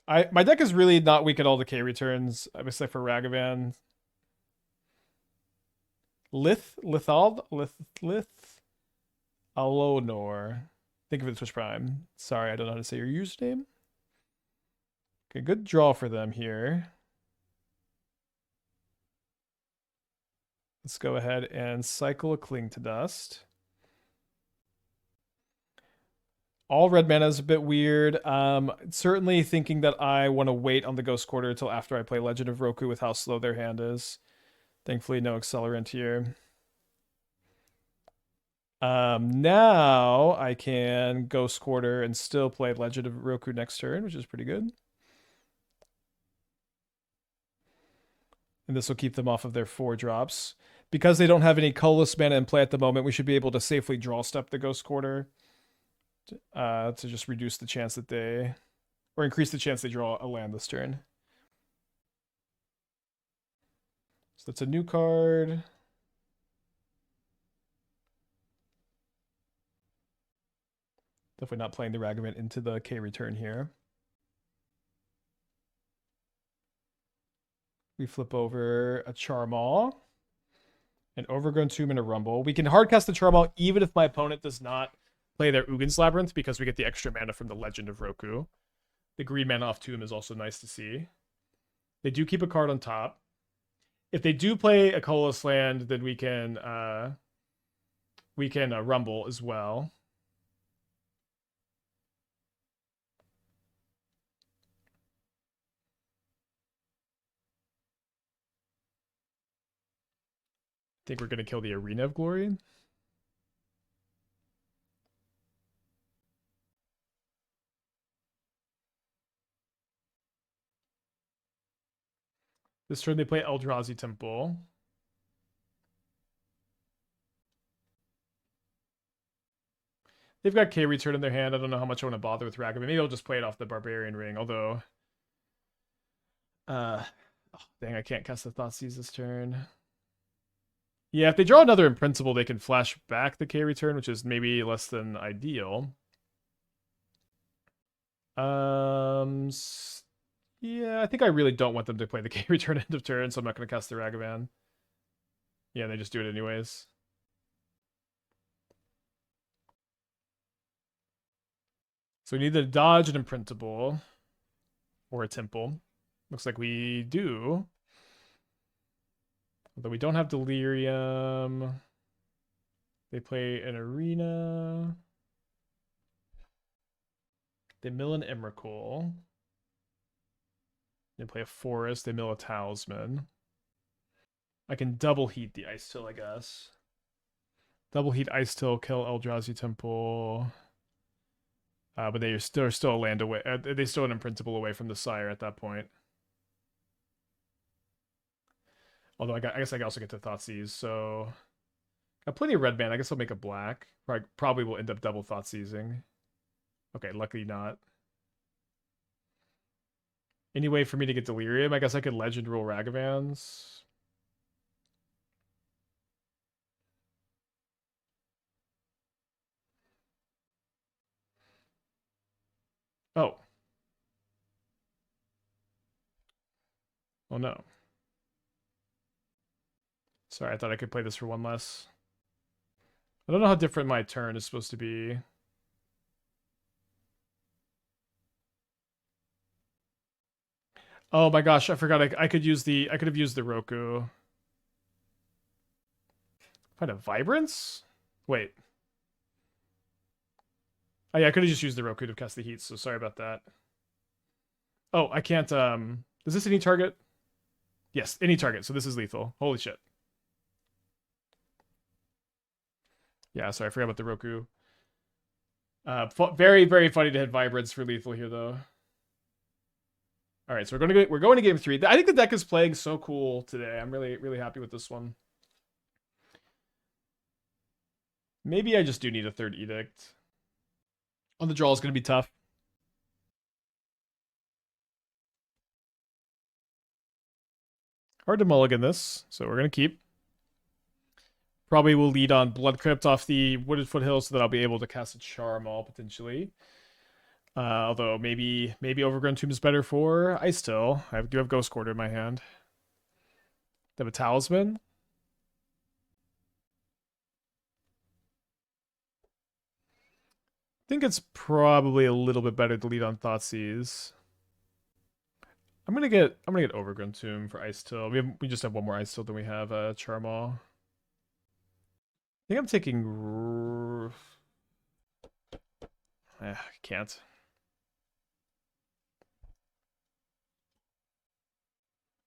My deck is really not weak at all to K returns, except for Ragavan. Lith Alonor. Think of it as Twitch Prime. Sorry, I don't know how to say your username. Okay, good draw for them here. Let's go ahead and cycle a Cling to Dust. All red mana is a bit weird. Certainly thinking that I want to wait on the Ghost Quarter until after I play Legend of Roku with how slow their hand is. Thankfully, no accelerant here. Now I can Ghost Quarter and still play Legend of Roku next turn, which is pretty good. And this will keep them off of their 4 drops. Because they don't have any colorless mana in play at the moment, we should be able to safely draw step the Ghost Quarter to just reduce the chance that they... or increase the chance they draw a land this turn. So that's a new card. Definitely not playing the Ragavan into the K return here. We flip over a Charmaw, an Overgrown Tomb, and a Rumble. We can hardcast the Charmaw even if my opponent does not play their Ugin's Labyrinth because we get the extra mana from the Legend of Roku. The green mana off Tomb is also nice to see. They do keep a card on top. If they do play a colorless land, then we can Rumble as well. I think we're going to kill the Arena of Glory. This turn they play Eldrazi Temple. They've got K return in their hand. I don't know how much I want to bother with Ragavan. Maybe I'll just play it off the Barbarian Ring, although... oh, dang, I can't cast the Thoughtseize this turn. Yeah, if they draw another in principle, they can flash back the K return, which is maybe less than ideal. Yeah, I think I really don't want them to play the K return end of turn, so I'm not going to cast the Ragavan. Yeah, they just do it anyways. So we need to dodge an imprintable or a temple. Looks like we do. Although we don't have Delirium. They play an Arena. They mill an Emrakul. They play a Forest. They mill a Talisman. I can double heat the Icetill, I guess. Double heat Icetill, kill Eldrazi Temple. But they're still a land away. They still an imprintable away from the Sire at that point. Although I guess I can also get to Thoughtseize, so got plenty of red mana. I guess I'll make a black. Probably will end up double Thoughtseizing. Okay, luckily not. Any way for me to get Delirium? I guess I could Legend Rule Ragavans. Oh. Oh no. Sorry, I thought I could play this for one less. I don't know how different my turn is supposed to be. Oh my gosh, I forgot I could use I could have used the Roku. Find a Vibrance? Wait. Oh yeah, I could have just used the Roku to cast the heat, so sorry about that. Oh, I can't is this any target? Yes, any target, so this is lethal. Holy shit. Yeah, sorry, I forgot about the Roku. Very, very funny to hit Vibrance for lethal here, though. All right, so we're going to game 3. I think the deck is playing so cool today. I'm really, really happy with this one. Maybe I just do need a third Edict. On the draw is going to be tough. Hard to mulligan this, so we're going to keep. Probably will lead on Blood Crypt off the Wooded Foothills so that I'll be able to cast a Charmaw, potentially. Although maybe Overgrown Tomb is better for Icetill. I do have Ghost Quarter in my hand. They have a Talisman. I think it's probably a little bit better to lead on Thoughtseize. I'm gonna get Overgrown Tomb for Icetill. We just have one more Icetill than we have Charmaw. I think I'm taking. I can't.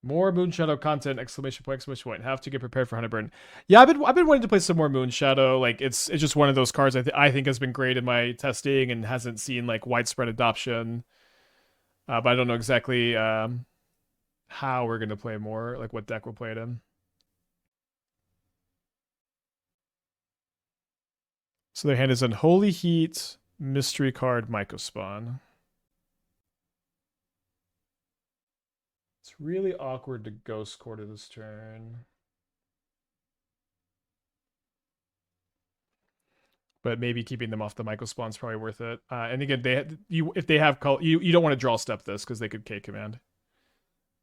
More Moonshadow content! Exclamation point! Exclamation point! Have to get prepared for Hunterburn. Yeah, I've been wanting to play some more Moonshadow. Like it's just one of those cards I think has been great in my testing and hasn't seen like widespread adoption. But I don't know exactly how we're gonna play more, like what deck we'll play it in. So their hand is Unholy Heat, Mystery Card, Mycospawn. It's really awkward to Ghost Quarter this turn. But maybe keeping them off the Mycospawn is probably worth it. And again, if they have you don't want to draw step this because they could K command.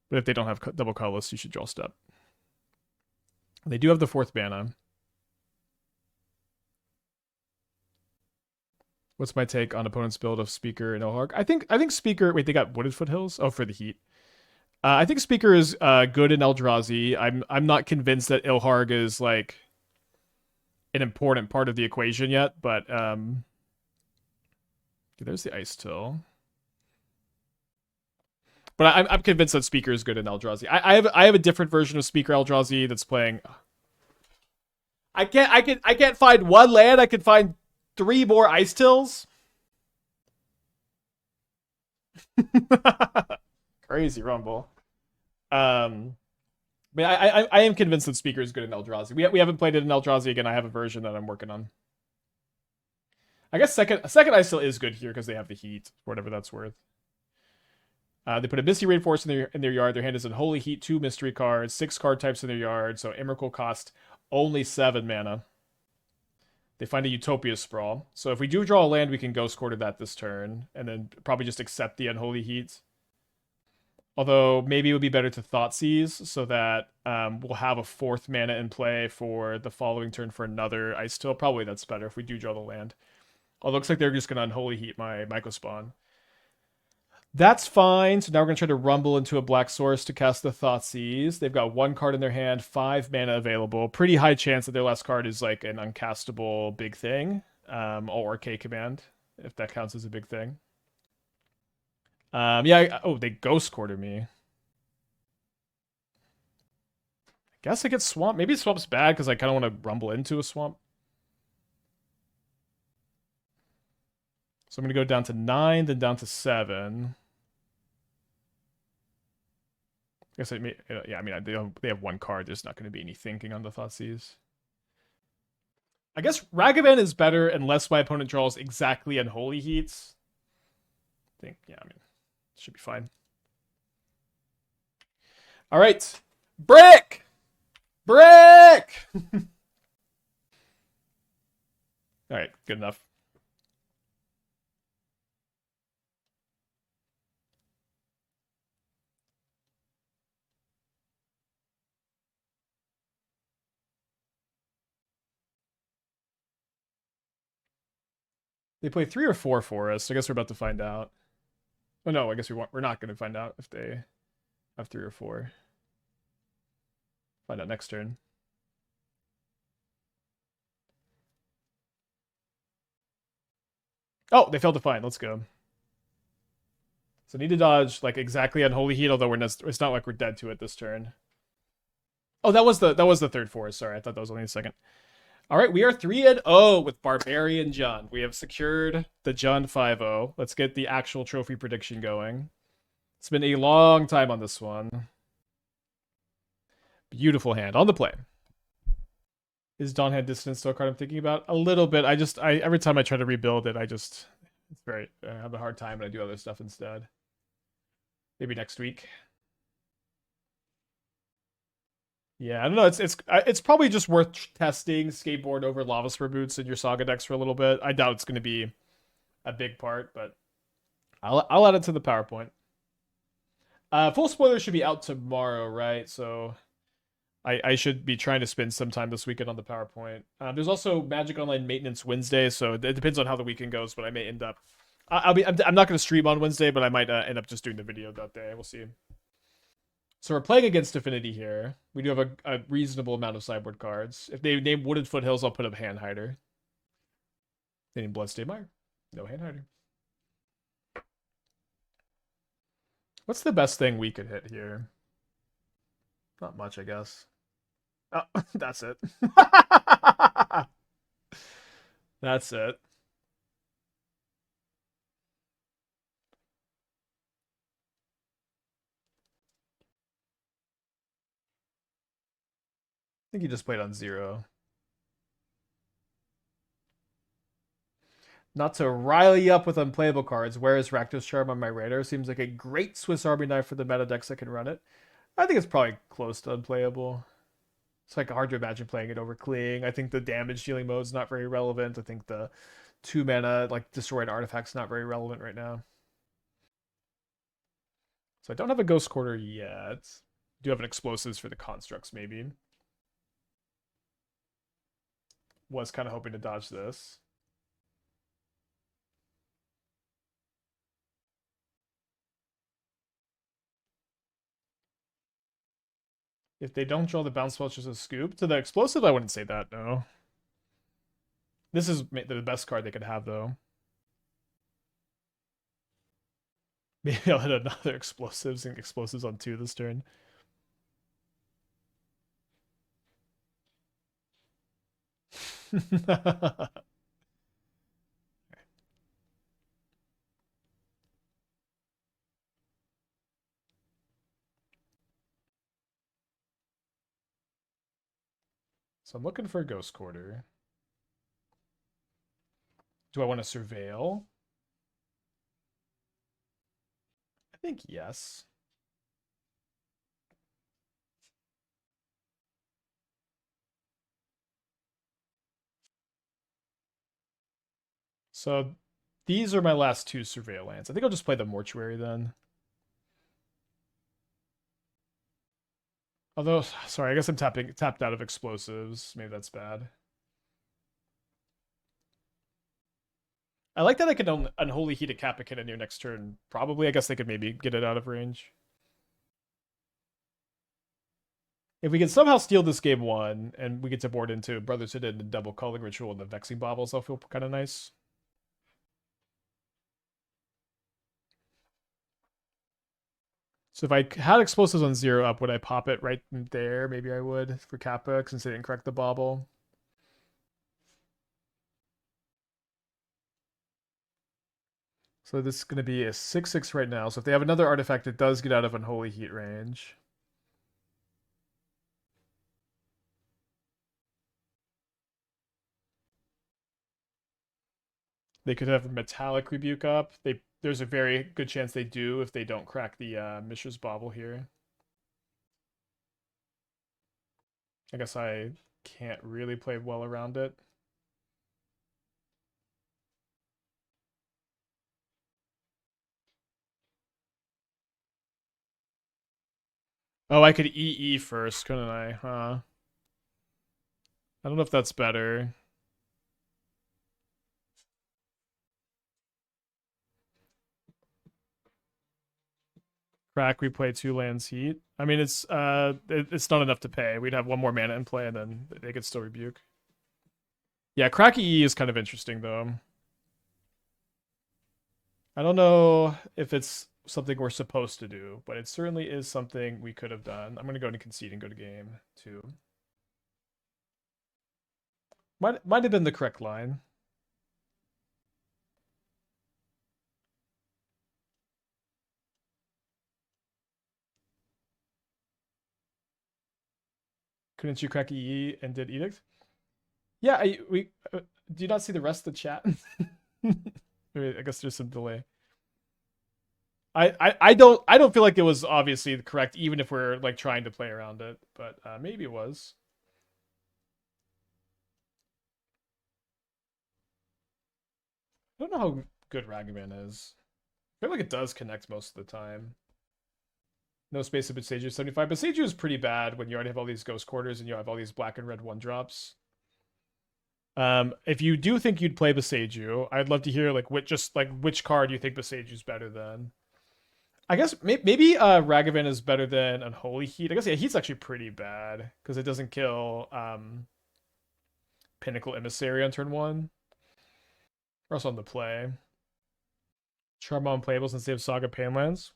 But if they don't have double colorless, you should draw step. They do have the 4th mana. What's my take on opponent's build of Speaker and Elharg? I think Speaker. Wait, they got Wooded Foothills. Oh, for the heat. I think Speaker is good in Eldrazi. I'm not convinced that Ilharg is like an important part of the equation yet, but there's the Icetill. But I'm convinced that Speaker is good in Eldrazi. I have a different version of Speaker Eldrazi that's playing. I can't find one land. I can find 3 more Icetills. Crazy Rumble. But I am convinced that Speaker is good in Eldrazi. We haven't played it in Eldrazi again. I have a version that I'm working on. I guess second Icetill is good here because they have the heat, whatever that's worth. They put a Misty Rainforest in their yard. Their hand is Unholy Heat, 2 mystery cards, 6 card types in their yard. So Emrakul cost only 7 mana. They find a Utopia Sprawl. So if we do draw a land, we can Ghost Quarter that this turn, and then probably just accept the Unholy Heat. Although maybe it would be better to Thoughtseize so that we'll have a 4th mana in play for the following turn for another Icetill. Probably that's better if we do draw the land. Although it looks like they're just going to Unholy Heat my Mycospawn. That's fine. So now we're going to try to rumble into a black source to cast the Thoughtseize. They've got 1 card in their hand, 5 mana available. Pretty high chance that their last card is like an uncastable big thing, or K command, if that counts as a big thing. Yeah. Oh, they Ghost Quarter me. I guess I get Swamp. Maybe Swamp's bad because I kind of want to rumble into a Swamp. So I'm going to go down to 9, then down to 7. guess yeah, I mean, they have one card. There's not going to be any thinking on the Thoughtseize. I guess Ragavan is better unless my opponent draws exactly Unholy Heats. I think, yeah, I mean, it should be fine. All right. Brick! Brick! All right, good enough. They play 3 or 4 for us. I guess we're about to find out. Oh no, I guess we're not going to find out if they have 3 or 4. Find out next turn. Oh, they failed to find. Let's go. So need to dodge like exactly Unholy Heat, although it's not like we're dead to it this turn. Oh, that was the third force. Sorry, I thought that was only the second. All right, we are 3-0 with Barbarian John. We have secured the John 5-0. Let's get the actual trophy prediction going. It's been a long time on this one. Beautiful hand on the play. Is Dawnhand Dissonance still a card I'm thinking about? A little bit. I every time I try to rebuild it, I have a hard time and I do other stuff instead. Maybe next week. Yeah, I don't know. It's probably just worth testing Skateboard over Lava Spur Boots in your Saga decks for a little bit. I doubt it's going to be a big part, but I'll add it to the PowerPoint. Full spoiler should be out tomorrow, right? So I should be trying to spend some time this weekend on the PowerPoint. There's also Magic Online Maintenance Wednesday, so it depends on how the weekend goes, but I may end up. I'm not going to stream on Wednesday, but I might end up just doing the video that day. We'll see. So we're playing against Affinity here. We do have a reasonable amount of sideboard cards. If they name Wooded Foothills, I'll put a Hand Hider. They name Bloodstained Mire. No Hand Hider. What's the best thing we could hit here? Not much, I guess. Oh, that's it. That's it. I think you just played on 0. Not to rile you up with unplayable cards, where is Rakdos Charm on my radar? Seems like a great Swiss Army knife for the meta decks that can run it. I think it's probably close to unplayable. It's like hard to imagine playing it over Cling. I think the damage dealing mode is not very relevant. I think the 2 mana like destroyed artifact's not very relevant right now. So I don't have a Ghost Quarter yet. I do have an Explosives for the constructs maybe. Was kind of hoping to dodge this. If they don't draw the bounce spell, it's just a scoop. To the explosive, I wouldn't say that, no. This is the best card they could have, though. Maybe I'll hit another explosives and explosives on 2 this turn. So I'm looking for a Ghost Quarter. Do I want to Surveil? I think yes. So these are my last 2 Surveil lands. I think I'll just play the Mortuary then. Although, sorry, I guess I'm tapped out of explosives. Maybe that's bad. I like that I can Unholy Heat a Capican in your next turn. Probably, I guess they could maybe get it out of range. If we can somehow steal this game 1 and we get to board into Brotherhood and double Culling Ritual and the Vexing Baubles, I'll feel kind of nice. So if I had explosives on 0 up, would I pop it right there? Maybe I would for Kappa since they didn't correct the bauble. So this is going to be a 6/6 right now. So if they have another artifact, it does get out of Unholy Heat range. They could have Metallic Rebuke up. There's a very good chance they do if they don't crack the Mishra's Bauble here. I guess I can't really play well around it. Oh, I could EE first, couldn't I? Huh. I don't know if that's better. Crack, we play 2 lands Heat. I mean, it's not enough to pay. We'd have one more mana in play, and then they could still rebuke. Yeah, crack EE is kind of interesting though. I don't know if it's something we're supposed to do, but it certainly is something we could have done. I'm gonna go and concede and go to game 2. Might have been the correct line. Couldn't you crack EE and did Edict? Yeah, do you not see the rest of the chat? I guess there's some delay. I don't feel like it was obviously correct, even if we're like trying to play around it, but maybe it was. I don't know how good Ragavan is. I feel like it does connect most of the time. No space in Beseiju 75. Beseiju is pretty bad when you already have all these ghost quarters and you have all these black and red 1-drops. If you do think you'd play Beseiju, I'd love to hear like which card you think Beseiju's better than. I guess maybe Ragavan is better than Unholy Heat. I guess yeah, Heat's actually pretty bad because it doesn't kill Pinnacle Emissary on turn 1. Or also on the play. Charmaw unplayable since they have Saga Panlands.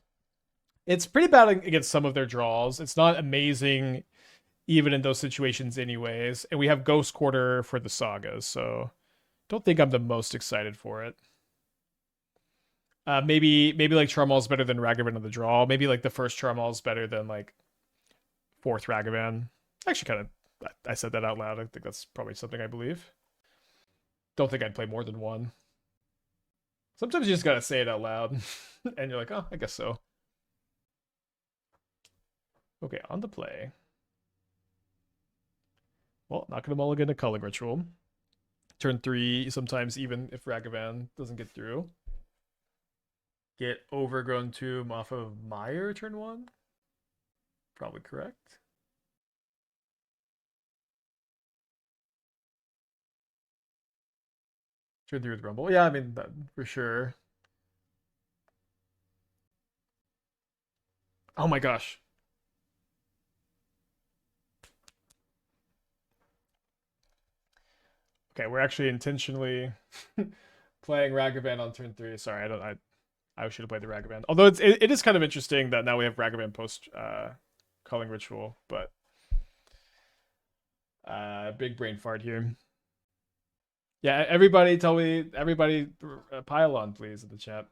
It's pretty bad against some of their draws. It's not amazing even in those situations anyways. And we have Ghost Quarter for the Sagas, so don't think I'm the most excited for it. Maybe like Charmaw's better than Ragavan on the draw. Maybe like the first Charmaw's better than like 4th Ragavan. Actually, kind of, I said that out loud. I think that's probably something I believe. Don't think I'd play more than one. Sometimes you just gotta say it out loud, and you're like, oh, I guess so. Okay, on the play. Well, not gonna mulligan a Culling Ritual. Turn 3, sometimes even if Ragavan doesn't get through. Get Overgrown Tomb off of Mire turn 1? Probably correct. Turn 3 with Rumble. Yeah, I mean, that, for sure. Oh my gosh. Okay, we're actually intentionally playing Ragavan on turn 3. Sorry, I should have played the Ragavan. Although it is kind of interesting that now we have Ragavan post Culling Ritual, but big brain fart here. Yeah, everybody tell me, everybody pile on please in the chat.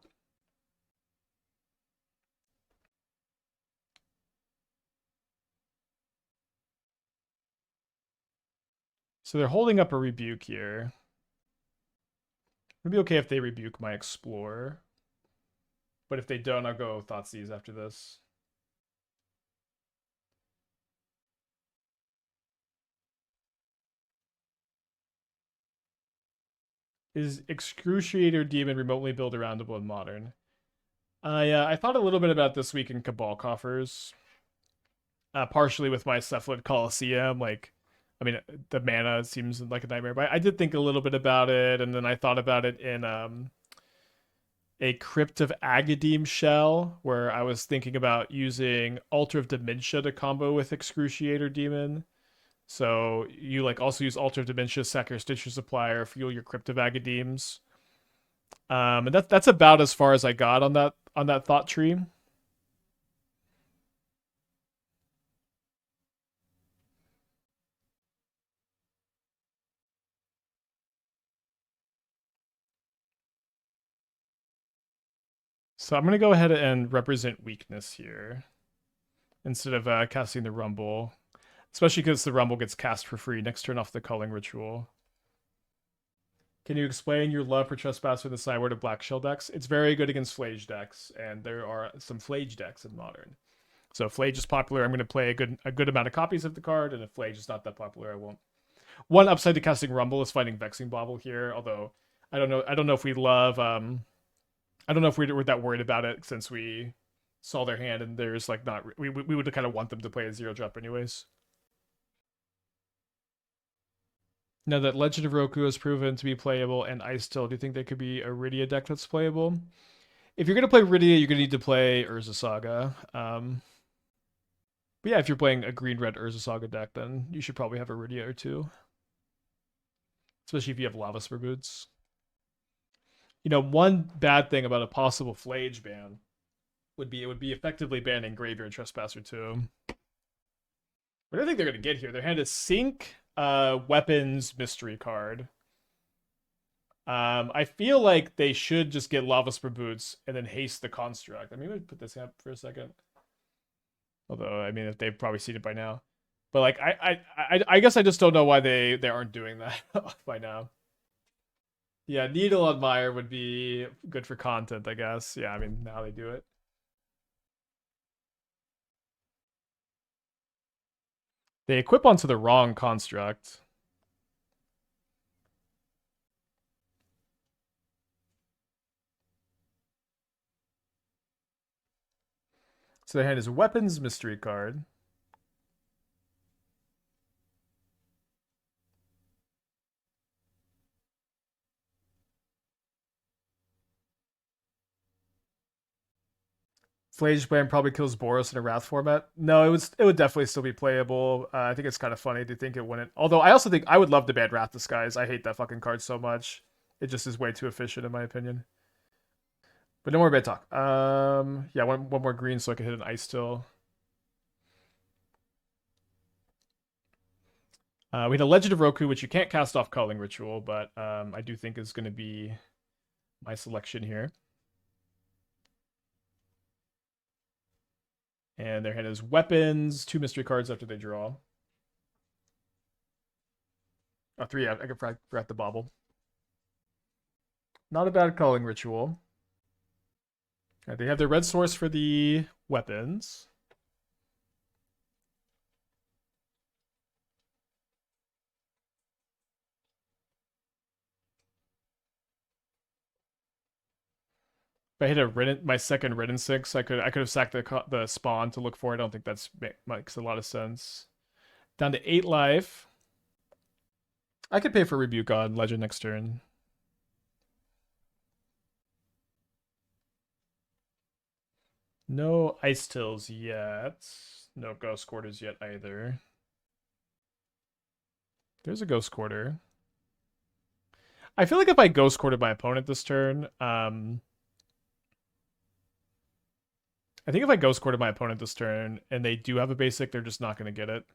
So they're holding up a rebuke here. It'd be okay if they rebuke my Explorer. But if they don't, I'll go Thoughtseize after this. Is Excruciator Demon remotely build aroundable in Modern? I thought a little bit about this week in Cabal Coffers. Partially with my Cephalid Coliseum. Like, I mean, the mana seems like a nightmare, but I did think a little bit about it, and then I thought about it in a Crypt of Agadeem shell, where I was thinking about using Altar of Dementia to combo with Excruciator Demon. So you like also use Altar of Dementia, sack your Stitcher Supplier, fuel your Crypt of Agadeems. And that's about as far as I got on that thought tree. So I'm gonna go ahead and represent weakness here instead of casting the Rumble, especially because the Rumble gets cast for free next turn off the Culling Ritual. Can you explain your love for Trespasser in the sideboard of Black Shell decks? It's very good against Flage decks, and there are some Flage decks in Modern. So if Flage is popular, I'm going to play a good amount of copies of the card, and if Flage is not that popular, I won't. One upside to casting Rumble is finding Vexing Bauble here, although I don't know. I don't know if we love. I don't know if we're that worried about it since we saw their hand and there's like not. We would kind of want them to play a 0-drop anyways. Now that Legend of Roku has proven to be playable and Icetill, do you think there could be a Rydia deck that's playable? If you're gonna play Rydia, you're gonna need to play Urza Saga. But yeah, if you're playing a green-red Urza Saga deck, then you should probably have a Rydia or two. Especially if you have Lava Spur Boots. You know, one bad thing about a possible Flage ban would be it would be effectively banning Graveyard Trespasser too. What do I think they're gonna get here? Their hand is Sink, Weapons, Mystery card. I feel like they should just get Lava Spur Boots and then haste the Construct. I mean, let me put this up for a second. Although, I mean, if they've probably seen it by now. But like, I guess I just don't know why they aren't doing that by now. Yeah, Needle on Mire would be good for content, I guess. Yeah, I mean, now they do it. They equip onto the wrong construct. So their hand is Weapons Mystery card. Flage Brand probably kills Boros in a Wrath format. No, it would definitely still be playable. I think it's kind of funny to think it wouldn't. Although I also think I would love to ban Wrath Disguise. I hate that fucking card so much. It just is way too efficient in my opinion. But no more bad talk. Yeah, one more green so I can hit an Icetill. We had a Legend of Roku, which you can't cast off Culling Ritual, but I do think is going to be my selection here. And their hand is Weapons, 2 mystery cards after they draw. Oh, 3, I forgot the Bauble. Not a bad Culling Ritual. Right, they have their red source for the weapons. If I hit my second Wrenn and Six, I could have sacked the spawn to look for it. I don't think that's makes a lot of sense. Down to 8 life. I could pay for Rebuke on Legend next turn. No Icetills yet. No Ghost Quarters yet either. There's a Ghost Quarter. I feel like if I Ghost Quartered my opponent this turn, I think if I Ghost Quartered my opponent this turn and they do have a basic, they're just not going to get it.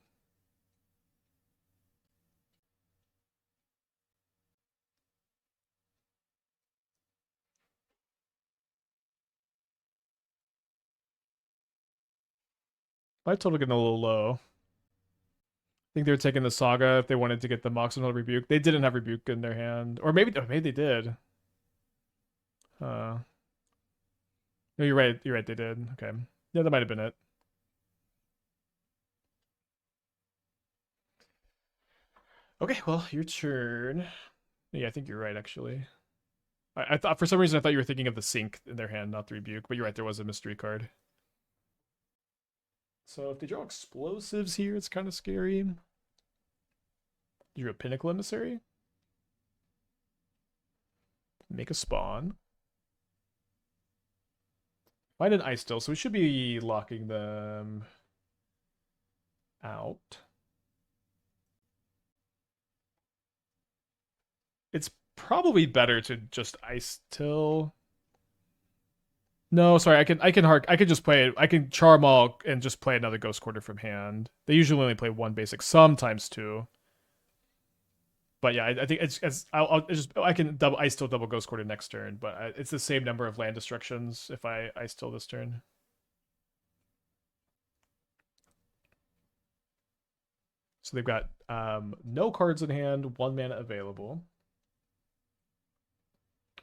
My total getting a little low. I think they were taking the Saga if they wanted to get the Moxonal Rebuke. They didn't have Rebuke in their hand. Or maybe they did. No, you're right. You're right, they did. Okay. Yeah, that might have been it. Okay, well, your turn. Yeah, I think you're right, actually. I thought, for some reason, I thought you were thinking of the Sink in their hand, not the Rebuke. But you're right, there was a mystery card. So if they draw explosives here, it's kind of scary. You're a Pinnacle Emissary. Make a spawn. Find an Icetill, so we should be locking them out. It's probably better to just Icetill. No, sorry, I can just play it. I can Charmaw and just play another Ghost Quarter from hand. They usually only play one basic, sometimes two. But yeah, I think I can Icetill double Ghost Quarter next turn, but it's the same number of land destructions if I Icetill this turn. So they've got no cards in hand, 1 mana available.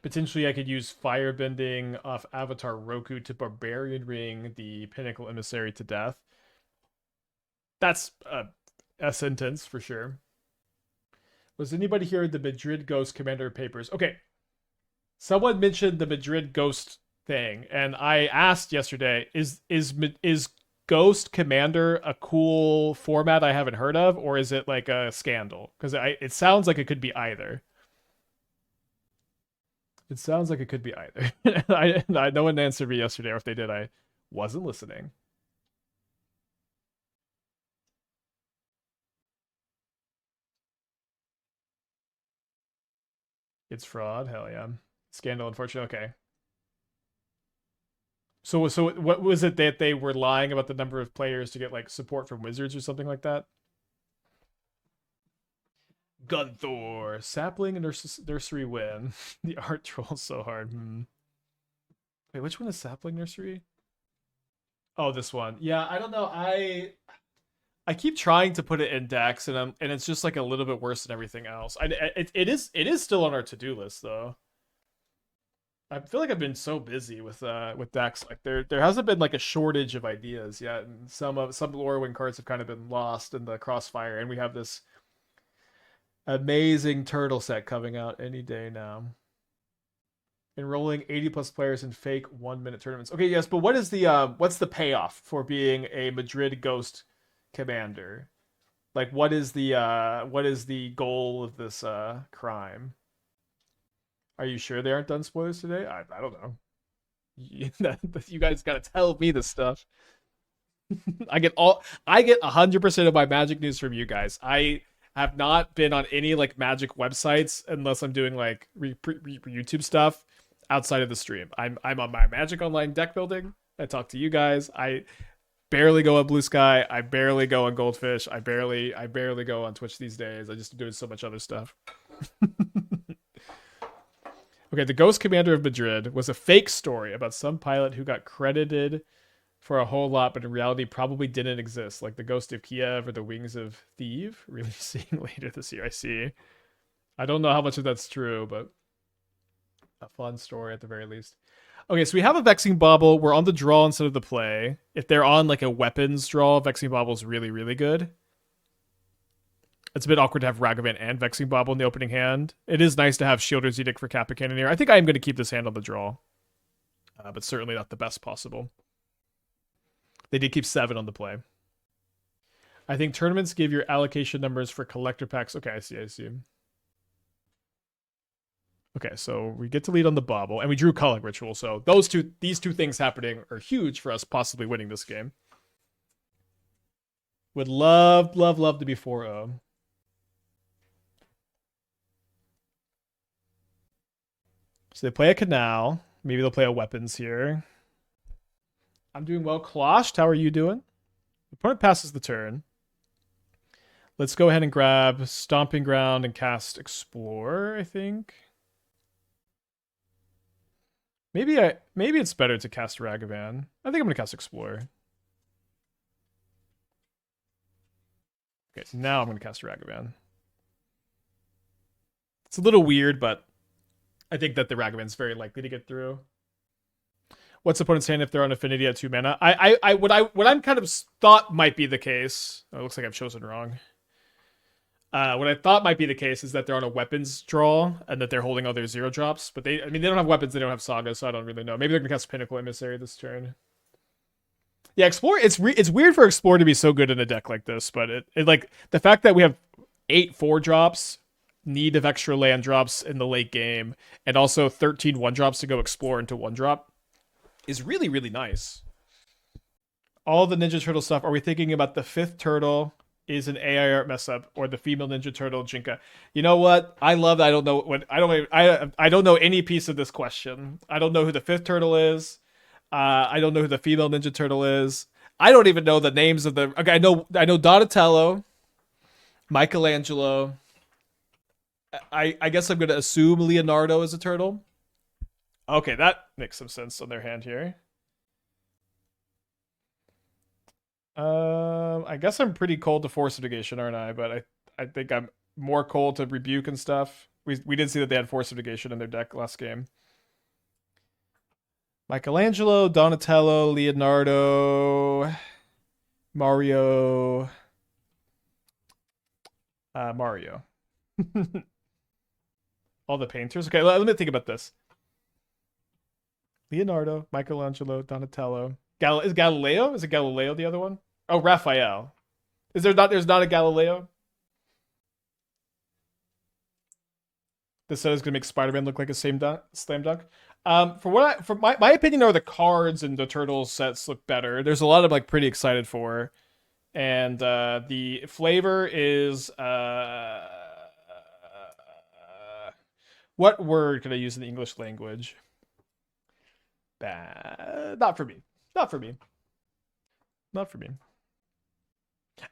Potentially, I could use Firebending off Avatar Roku to Barbarian Ring the Pinnacle Emissary to death. That's a sentence for sure. Was anybody here at the Madrid Ghost Commander papers? Okay, someone mentioned the Madrid Ghost thing, and I asked yesterday, is Ghost Commander a cool format I haven't heard of, or is it like a scandal? Because it sounds like it could be either. It sounds like it could be either. No one answered me yesterday, or if they did, I wasn't listening. It's fraud. Hell yeah. Scandal, unfortunately. Okay. So what was it that they were lying about the number of players to get like support from Wizards or something like that? Gunthor, sapling and nursery win. The art troll's so hard. Wait, which one is sapling nursery? Oh, this one. Yeah, I don't know. I keep trying to put it in decks, and it's just like a little bit worse than everything else. It is still on our to do list though. I feel like I've been so busy with decks. Like there hasn't been like a shortage of ideas yet, and some Lorwyn cards have kind of been lost in the crossfire, and we have this amazing turtle set coming out any day now. Enrolling 80 plus players in fake 1 minute tournaments. Okay, yes, but what's the payoff for being a Madrid Ghost commander? Like what is the goal of this crime? Are you sure they aren't done spoilers today? I don't know. You guys gotta tell me this stuff. I get 100% of my Magic news from you guys. I have not been on any like Magic websites unless I'm doing like YouTube stuff outside of the stream. I'm on my Magic Online deck building. I talk to you guys. I barely go on Blue Sky. I barely go on Goldfish. I barely go on Twitch these days. I just doing so much other stuff. Okay, the Ghost Commander of Madrid was a fake story about some pilot who got credited for a whole lot, but in reality probably didn't exist, like the Ghost of Kiev or the Wings of Thieves, releasing later this year. I see. I don't know how much of that's true, but a fun story at the very least. Okay, so we have a Vexing Bauble. We're on the draw instead of the play. If they're on like a weapons draw, Vexing Bauble is really, really good. It's a bit awkward to have Ragavan and Vexing Bauble in the opening hand. It is nice to have Sheoldred's Edict for Kappa Cannoneer. I think I am going to keep this hand on the draw, but certainly not the best possible. They did keep 7 on the play. I think tournaments give your allocation numbers for collector packs. Okay, I see. Okay, so we get to lead on the Bauble, and we drew Culling Ritual. So these two things happening are huge for us possibly winning this game. Would love to be 4-0. So they play a Canal. Maybe they'll play a Weapons here. I'm doing well. Kloshed, how are you doing? The opponent passes the turn. Let's go ahead and grab Stomping Ground and cast Explorer, I think. Maybe it's better to cast Ragavan. I think I'm going to cast Explorer. Okay, so now I'm going to cast Ragavan. It's a little weird, but I think that the Ragavan's very likely to get through. What's the opponent's hand if they're on Affinity at 2 mana? What I'm kind of thought might be the case. Oh, it looks like I've chosen wrong. What I thought might be the case is that they're on a weapons draw and that they're holding all their 0 drops. But they don't have weapons. They don't have Saga, so I don't really know. Maybe they're gonna cast Pinnacle Emissary this turn. Yeah, Explorer. It's weird for Explorer to be so good in a deck like this, but it like the fact that we have 8 4-drops, need of extra land drops in the late game, and also 13 1-drops to go explore into 1-drop is really, really nice. All the Ninja Turtle stuff. Are we thinking about the 5th turtle is an AI art mess up, or the female Ninja Turtle Jinka? You know what? I love that. I don't know any piece of this question. I don't know who the 5th turtle is. I don't know who the female Ninja Turtle is. I don't even know the names of the. Okay, I know Donatello, Michelangelo. I guess I'm gonna assume Leonardo is a turtle. Okay, that makes some sense on their hand here. I guess I'm pretty cold to Force Mitigation, aren't I? But I think I'm more cold to Rebuke and stuff. we did see that they had Force of Negation in their deck last game. Michelangelo, Donatello, Leonardo, Mario, Mario. All the painters. Okay, let me think about this. Leonardo, Michelangelo, Donatello. Is Galileo? Is it Galileo the other one? Oh, Raphael. Is there not? There's not a Galileo. This set is gonna make Spider-Man look like a slam dunk. For my opinion, though, the cards and the Turtles sets look better. There's a lot I'm like pretty excited for, and the flavor is what word could I use in the English language? Bad. Not for me. Not for me. Not for me.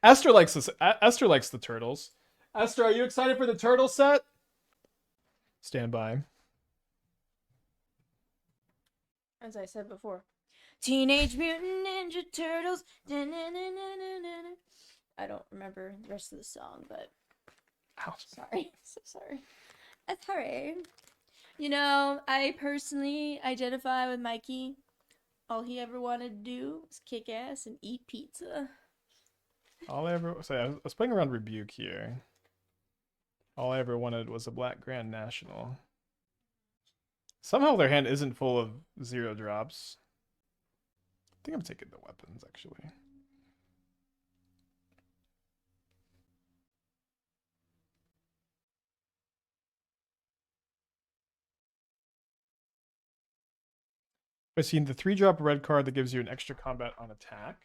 Esther likes this. Esther likes the Turtles. Esther, are you excited for the Turtle set? Stand by. As I said before, Teenage Mutant Ninja Turtles. I don't remember the rest of the song, but Ouch. Sorry, so sorry. Sorry. You know, I personally identify with Mikey. All he ever wanted to do was kick ass and eat pizza. All I ever say, I was playing around Rebuke here. All I ever wanted was a Black Grand National. Somehow their hand isn't full of 0 drops. I think I'm taking the weapons, actually. I've seen the 3-drop red card that gives you an extra combat on attack.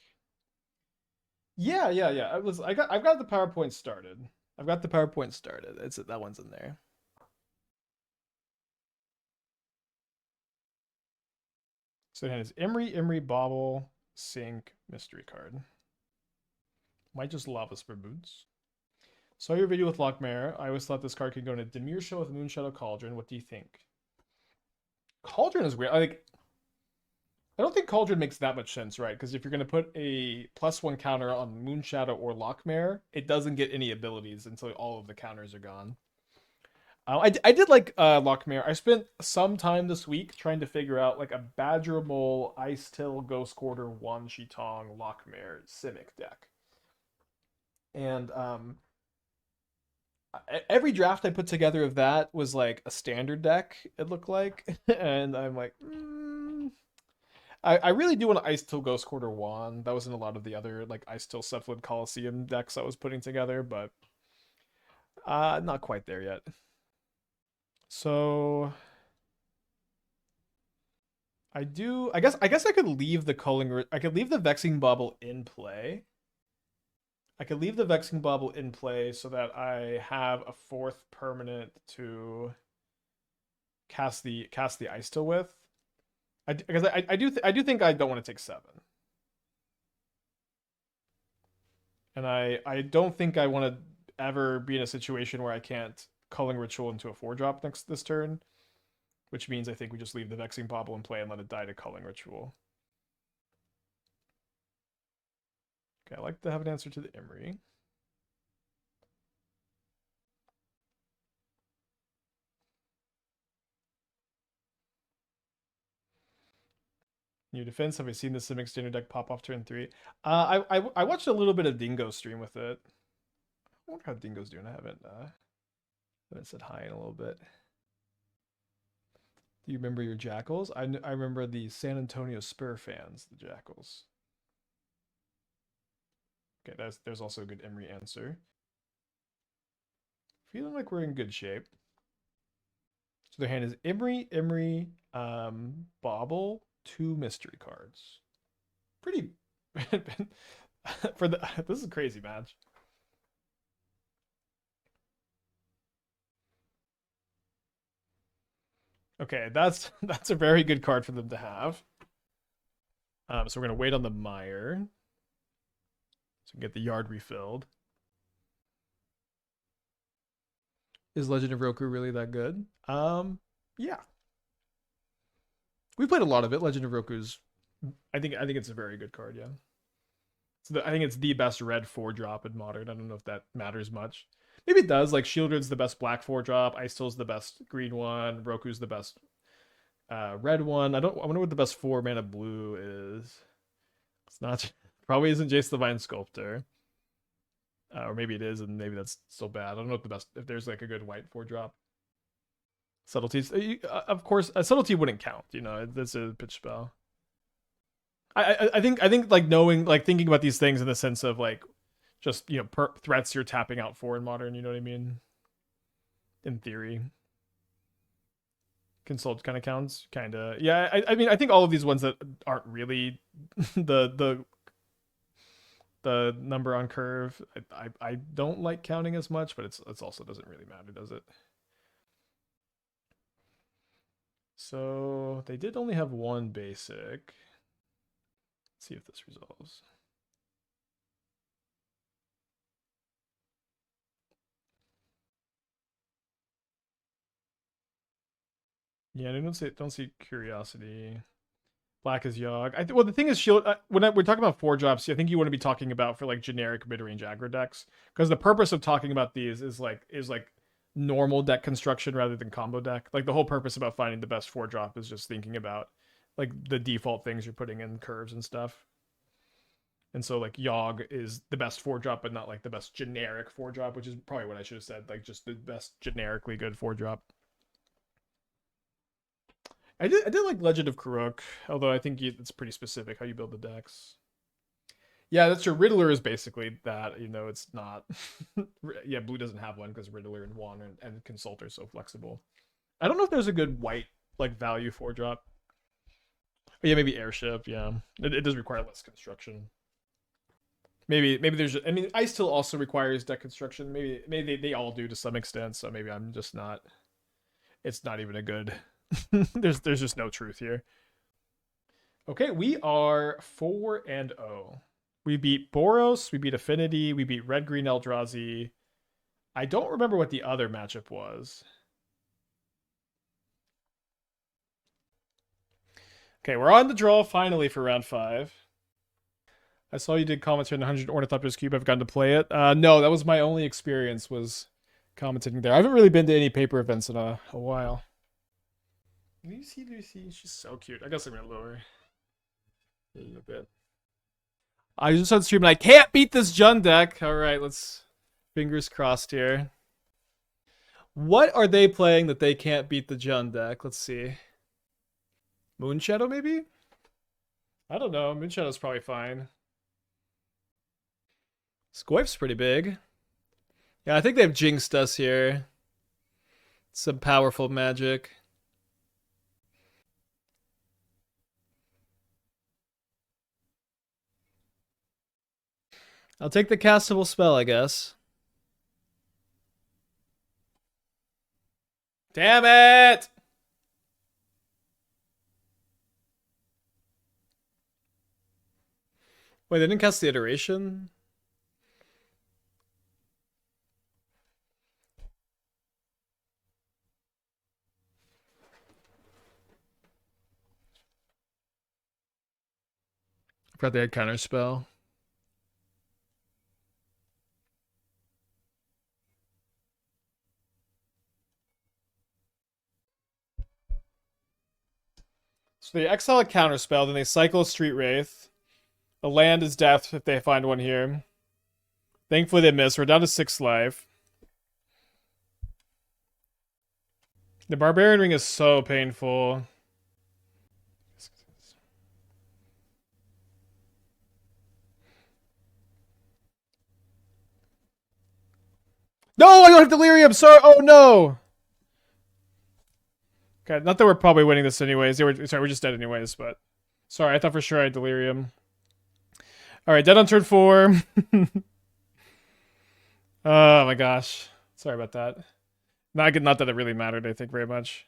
Yeah. I've got the PowerPoint started. That one's in there. So it has Imri, Bauble, Sink, Mystery card. Might just Lava Spur Boots. Saw your video with Lockmare. I always thought this card could go in a Dimir show with Moonshadow Cauldron. What do you think? Cauldron is weird. I don't think Cauldron makes that much sense, right? Because if you're going to put a +1 counter on Moonshadow or Lockmare, it doesn't get any abilities until all of the counters are gone. I did like Lockmare. I spent some time this week trying to figure out like a Badger Mole, Icetill, Ghost Quarter, Wan Shitong, Lockmare, Simic deck. And every draft I put together of that was like a standard deck, it looked like. And I'm like, I really do want to Icetill Ghost Quarter Wan. That was in a lot of the other like Icetill Cephalid Coliseum decks I was putting together, but not quite there yet. So I guess I could leave the I could leave the Vexing Bauble in play. I could leave the Vexing Bauble in play so that I have a 4th permanent to cast the Icetill with. Because I do think I don't want to take 7. And I don't think I want to ever be in a situation where I can't Culling Ritual into a 4-drop this turn, which means I think we just leave the Vexing Bauble in play and let it die to Culling Ritual. Okay, I like to have an answer to the Imri. New defense. Have I seen the Simic standard deck pop off turn 3? I watched a little bit of Dingo stream with it. I wonder how Dingo's doing. I haven't said hi in a little bit. Do you remember your Jackals? I remember the San Antonio Spur fans, the Jackals. Okay, there's also a good Imri answer. Feeling like we're in good shape. So their hand is Imri, Bauble, 2 mystery cards. Pretty for this is a crazy match. Okay, that's a very good card for them to have. So we're gonna wait on the Mire. So we can get the yard refilled. Is Legend of Roku really that good? Yeah. We played a lot of it. Legend of Roku's I think it's a very good card, yeah. So I think it's the best red 4-drop in Modern. I don't know if that matters much. Maybe it does. Like Sheoldred's the best black 4-drop. Icetill's the best green one. Roku's the best red one. I wonder what the best 4-mana blue is. It's not. Probably isn't Jace the Vine Sculptor. Or maybe it is, and maybe that's still bad. I don't know if there's like a good white 4-drop. Subtleties. Of course, a subtlety wouldn't count. You know, it's a pitch spell. I think like knowing, like thinking about these things in the sense of like just, you know, threats you're tapping out for in Modern. You know what I mean? In theory, consult kind of counts. Kind of. Yeah. I mean, I think all of these ones that aren't really the number on curve, I don't like counting as much, but it's also doesn't really matter, does it? So they did only have one basic. Let's see if this resolves. Yeah, I don't see curiosity. Black is Yogg. Well, the thing is, Shield. When we're talking about 4-drops, I think you want to be talking about for like generic mid-range aggro decks, because the purpose of talking about these is like normal deck construction rather than combo deck. Like the whole purpose about finding the best 4-drop is just thinking about like the default things you're putting in curves and stuff. And so like Yogg is the best 4-drop, but not like the best generic 4-drop, which is probably what I should have said. Like just the best generically good 4-drop. I did like Legend of Karuk, although I think it's pretty specific how you build the decks. Yeah, that's true. Riddler is basically that. You know, it's not. Yeah, blue doesn't have one because Riddler and Juan and Consult are so flexible. I don't know if there's a good white like value 4-drop. But yeah, maybe Airship. Yeah, it does require less construction. Maybe there's. I mean, Icetill also requires deck construction. Maybe they all do to some extent. So maybe I'm just not. It's not even a good. there's just no truth here. Okay, we are 4-0. We beat Boros, we beat Affinity, we beat Red Green Eldrazi. I don't remember what the other matchup was. Okay, we're on the draw finally for round 5. I saw you did commentary on the 100 Ornithopter's Cube. I've gotten to play it. No, that was my only experience, was commentating there. I haven't really been to any paper events in a while. Lucy, she's so cute. I guess I'm gonna lower a little bit. I just on stream and I can't beat this Jund deck. All right, let's fingers crossed here. What are they playing that they can't beat the Jund deck? Let's see. Moonshadow maybe? I don't know. Moonshadow's probably fine. Scoif's pretty big. Yeah, I think they've jinxed us here. Some powerful magic. I'll take the castable spell, I guess. Damn it! Wait, they didn't cast the iteration? I forgot they had counter spell. So they exile a counterspell, then they cycle a Street Wraith. A land is death if they find one here. Thankfully they miss. We're down to 6 life. The Barbarian Ring is so painful. No, I don't have Delirium. Sorry. Oh no. Okay, not that we're probably winning this anyways. Sorry, we're just dead anyways, but sorry, I thought for sure I had Delirium. Alright, dead on turn 4. Oh my gosh. Sorry about that. Not that it really mattered, I think, very much.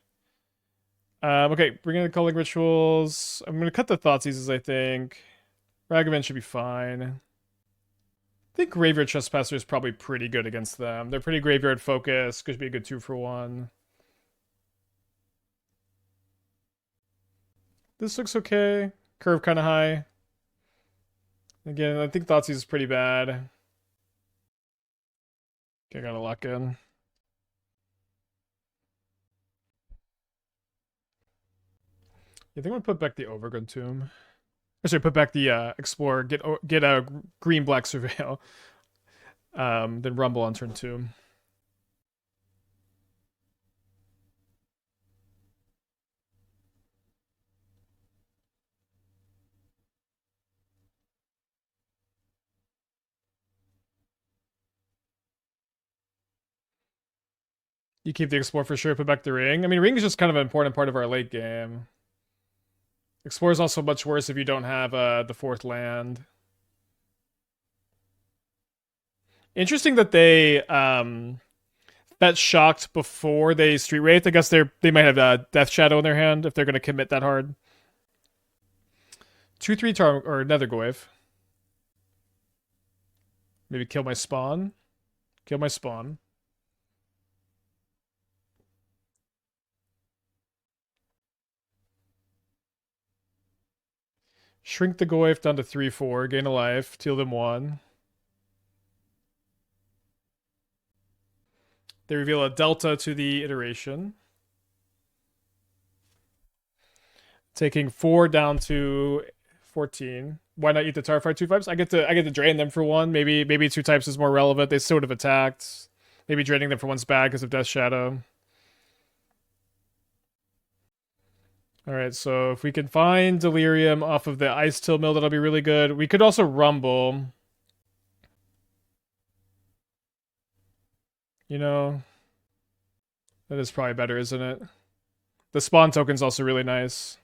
Okay, bring in the Culling Rituals. I'm gonna cut the Thoughtseizes, I think. Ragavan should be fine. I think Graveyard Trespasser is probably pretty good against them. They're pretty graveyard focused. Could be a good 2-for-1. This looks okay. Curve kind of high. Again, I think Thoughtseize is pretty bad. Okay, I gotta lock in. I think I'm gonna put back the Overgrown Tomb. Or sorry, put back the Explorer. Get a green black Surveil. Then Rumble on turn 2. You keep the Explorer for sure, put back the Ring. I mean, Ring is just kind of an important part of our late game. Explorer is also much worse if you don't have the 4th land. Interesting that they fetch Shocked before they Street Wraith. I guess they might have Death Shadow in their hand if they're going to commit that hard. 2/3 Charm or Nethergoyf. Maybe kill my spawn. Kill my spawn. Shrink the Goyf down to 3/4. Gain a life. Teal them 1. They reveal a delta to the iteration. Taking 4 down to 14. Why not eat the Tarfire 2/5s? I get to drain them for 1. Maybe 2 types is more relevant. They sort of attacked. Maybe draining them for 1's bad because of Death Shadow. Alright, so if we can find Delirium off of the Icetill mill, that'll be really good. We could also Rumble. You know, that is probably better, isn't it? The spawn token's also really nice.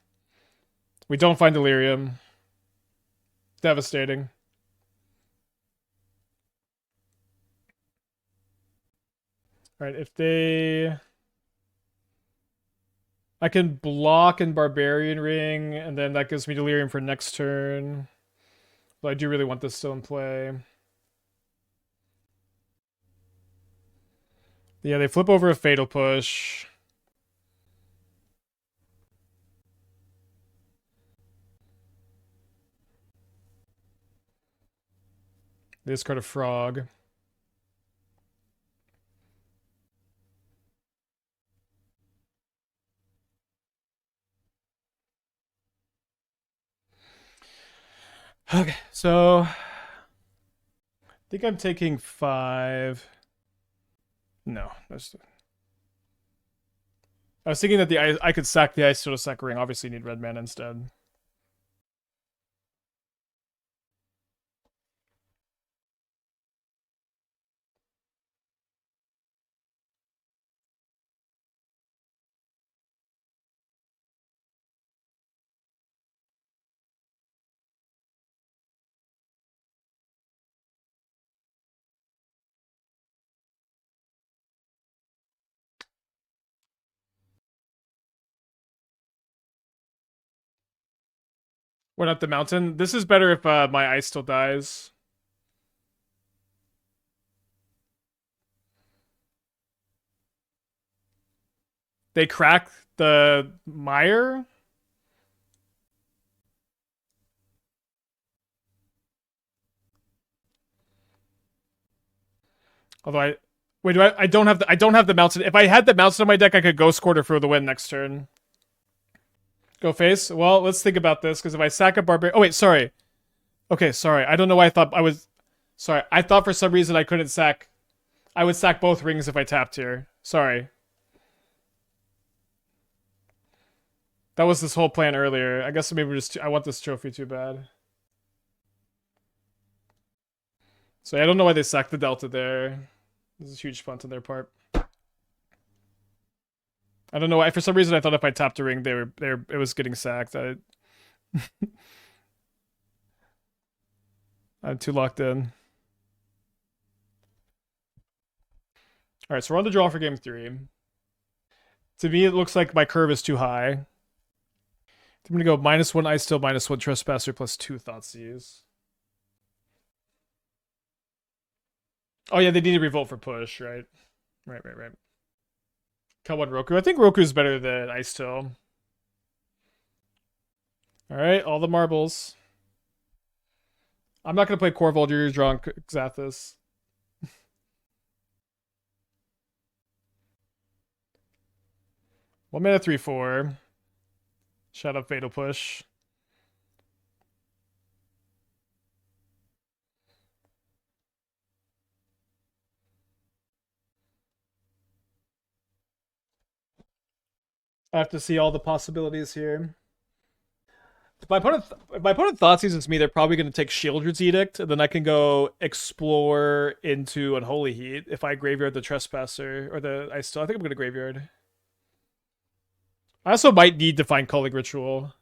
We don't find Delirium. Devastating. Alright, if they... I can block in Barbarian Ring, and then that gives me Delirium for next turn. But I do really want this still in play. Yeah, they flip over a Fatal Push. They discard a Frog. Okay, so I think I'm taking 5. No, that's. I was thinking that I could sack the Icetill to sack a Ring. Obviously, need red mana instead. We're not the mountain. This is better if my ice still dies. They crack the mire. Although wait, I don't have the mountain. If I had the mountain on my deck, I could Ghost Quarter for the win next turn. Go face. Well, let's think about this because if I sack a barbarian. Oh wait, sorry. Okay, sorry. I don't know why I thought I was. Sorry, I thought for some reason I couldn't sack. I would sack both rings if I tapped here. Sorry. That was this whole plan earlier. I guess maybe I want this trophy too bad. So I don't know why they sacked the Delta there. This is a huge punt on their part. I don't know why. For some reason, I thought if I tapped a ring, it was getting sacked. I'm too locked in. All right, so we're on the draw for game 3. To me, it looks like my curve is too high. I'm gonna go -1 Icetill, -1 Trespasser, +2 Thoughtseize. Oh yeah, they need to revolt for push, right? Right. Cut 1 Roku. I think Roku's better than Icetill. Alright, all the marbles. I'm not gonna play Corvoldir, Drunk, Xathus. 1 mana 3/4. Shadow Fatal Push. I have to see all the possibilities here. If my opponent Thoughtseizes me, they're probably going to take Sheoldred's Edict, and then I can go explore into Unholy Heat if I graveyard the Trespasser or the I think I'm going to graveyard. I also might need to find Culling Ritual.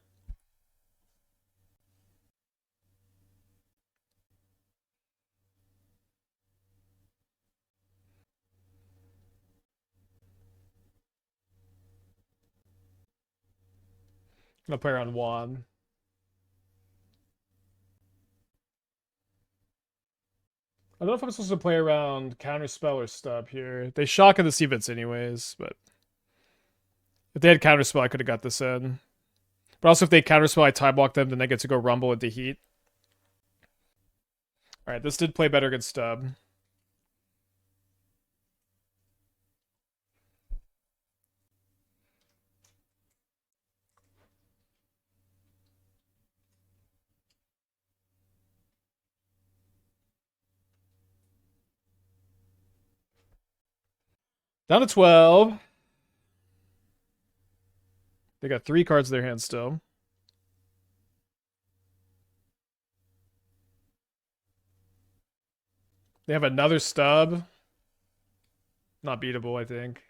I'm gonna play around Juan. I don't know if I'm supposed to play around Counterspell or Stub here. They shock in the Seavits anyways, but if they had Counterspell, I could have got this in. But also, if they Counterspell, I time block them, then they get to go Rumble into Heat. Alright, this did play better against Stub. Down to 12. They got 3 cards in their hand still. They have another Stub. Not beatable, I think.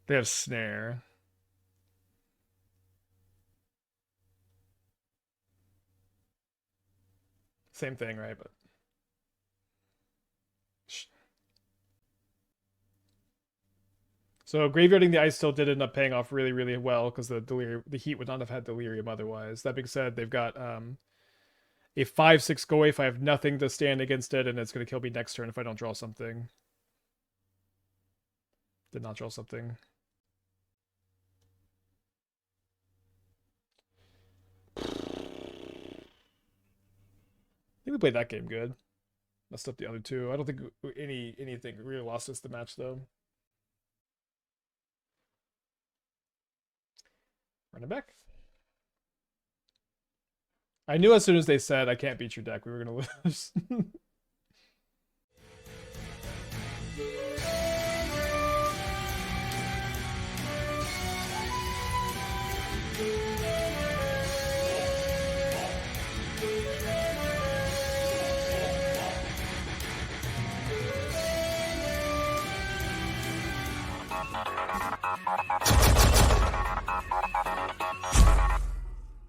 They have Snare. Same thing, right? But so graveyarding the Icetill did end up paying off really, really well because the Heat would not have had Delirium otherwise. That being said, they've got a 5/6 go away if I have nothing to stand against it, and it's going to kill me next turn if I don't draw something. Did not draw something. I think we played that game good. Messed up the other two. I don't think anything really lost us the match though. Running back. I knew as soon as they said I can't beat your deck, we were gonna lose.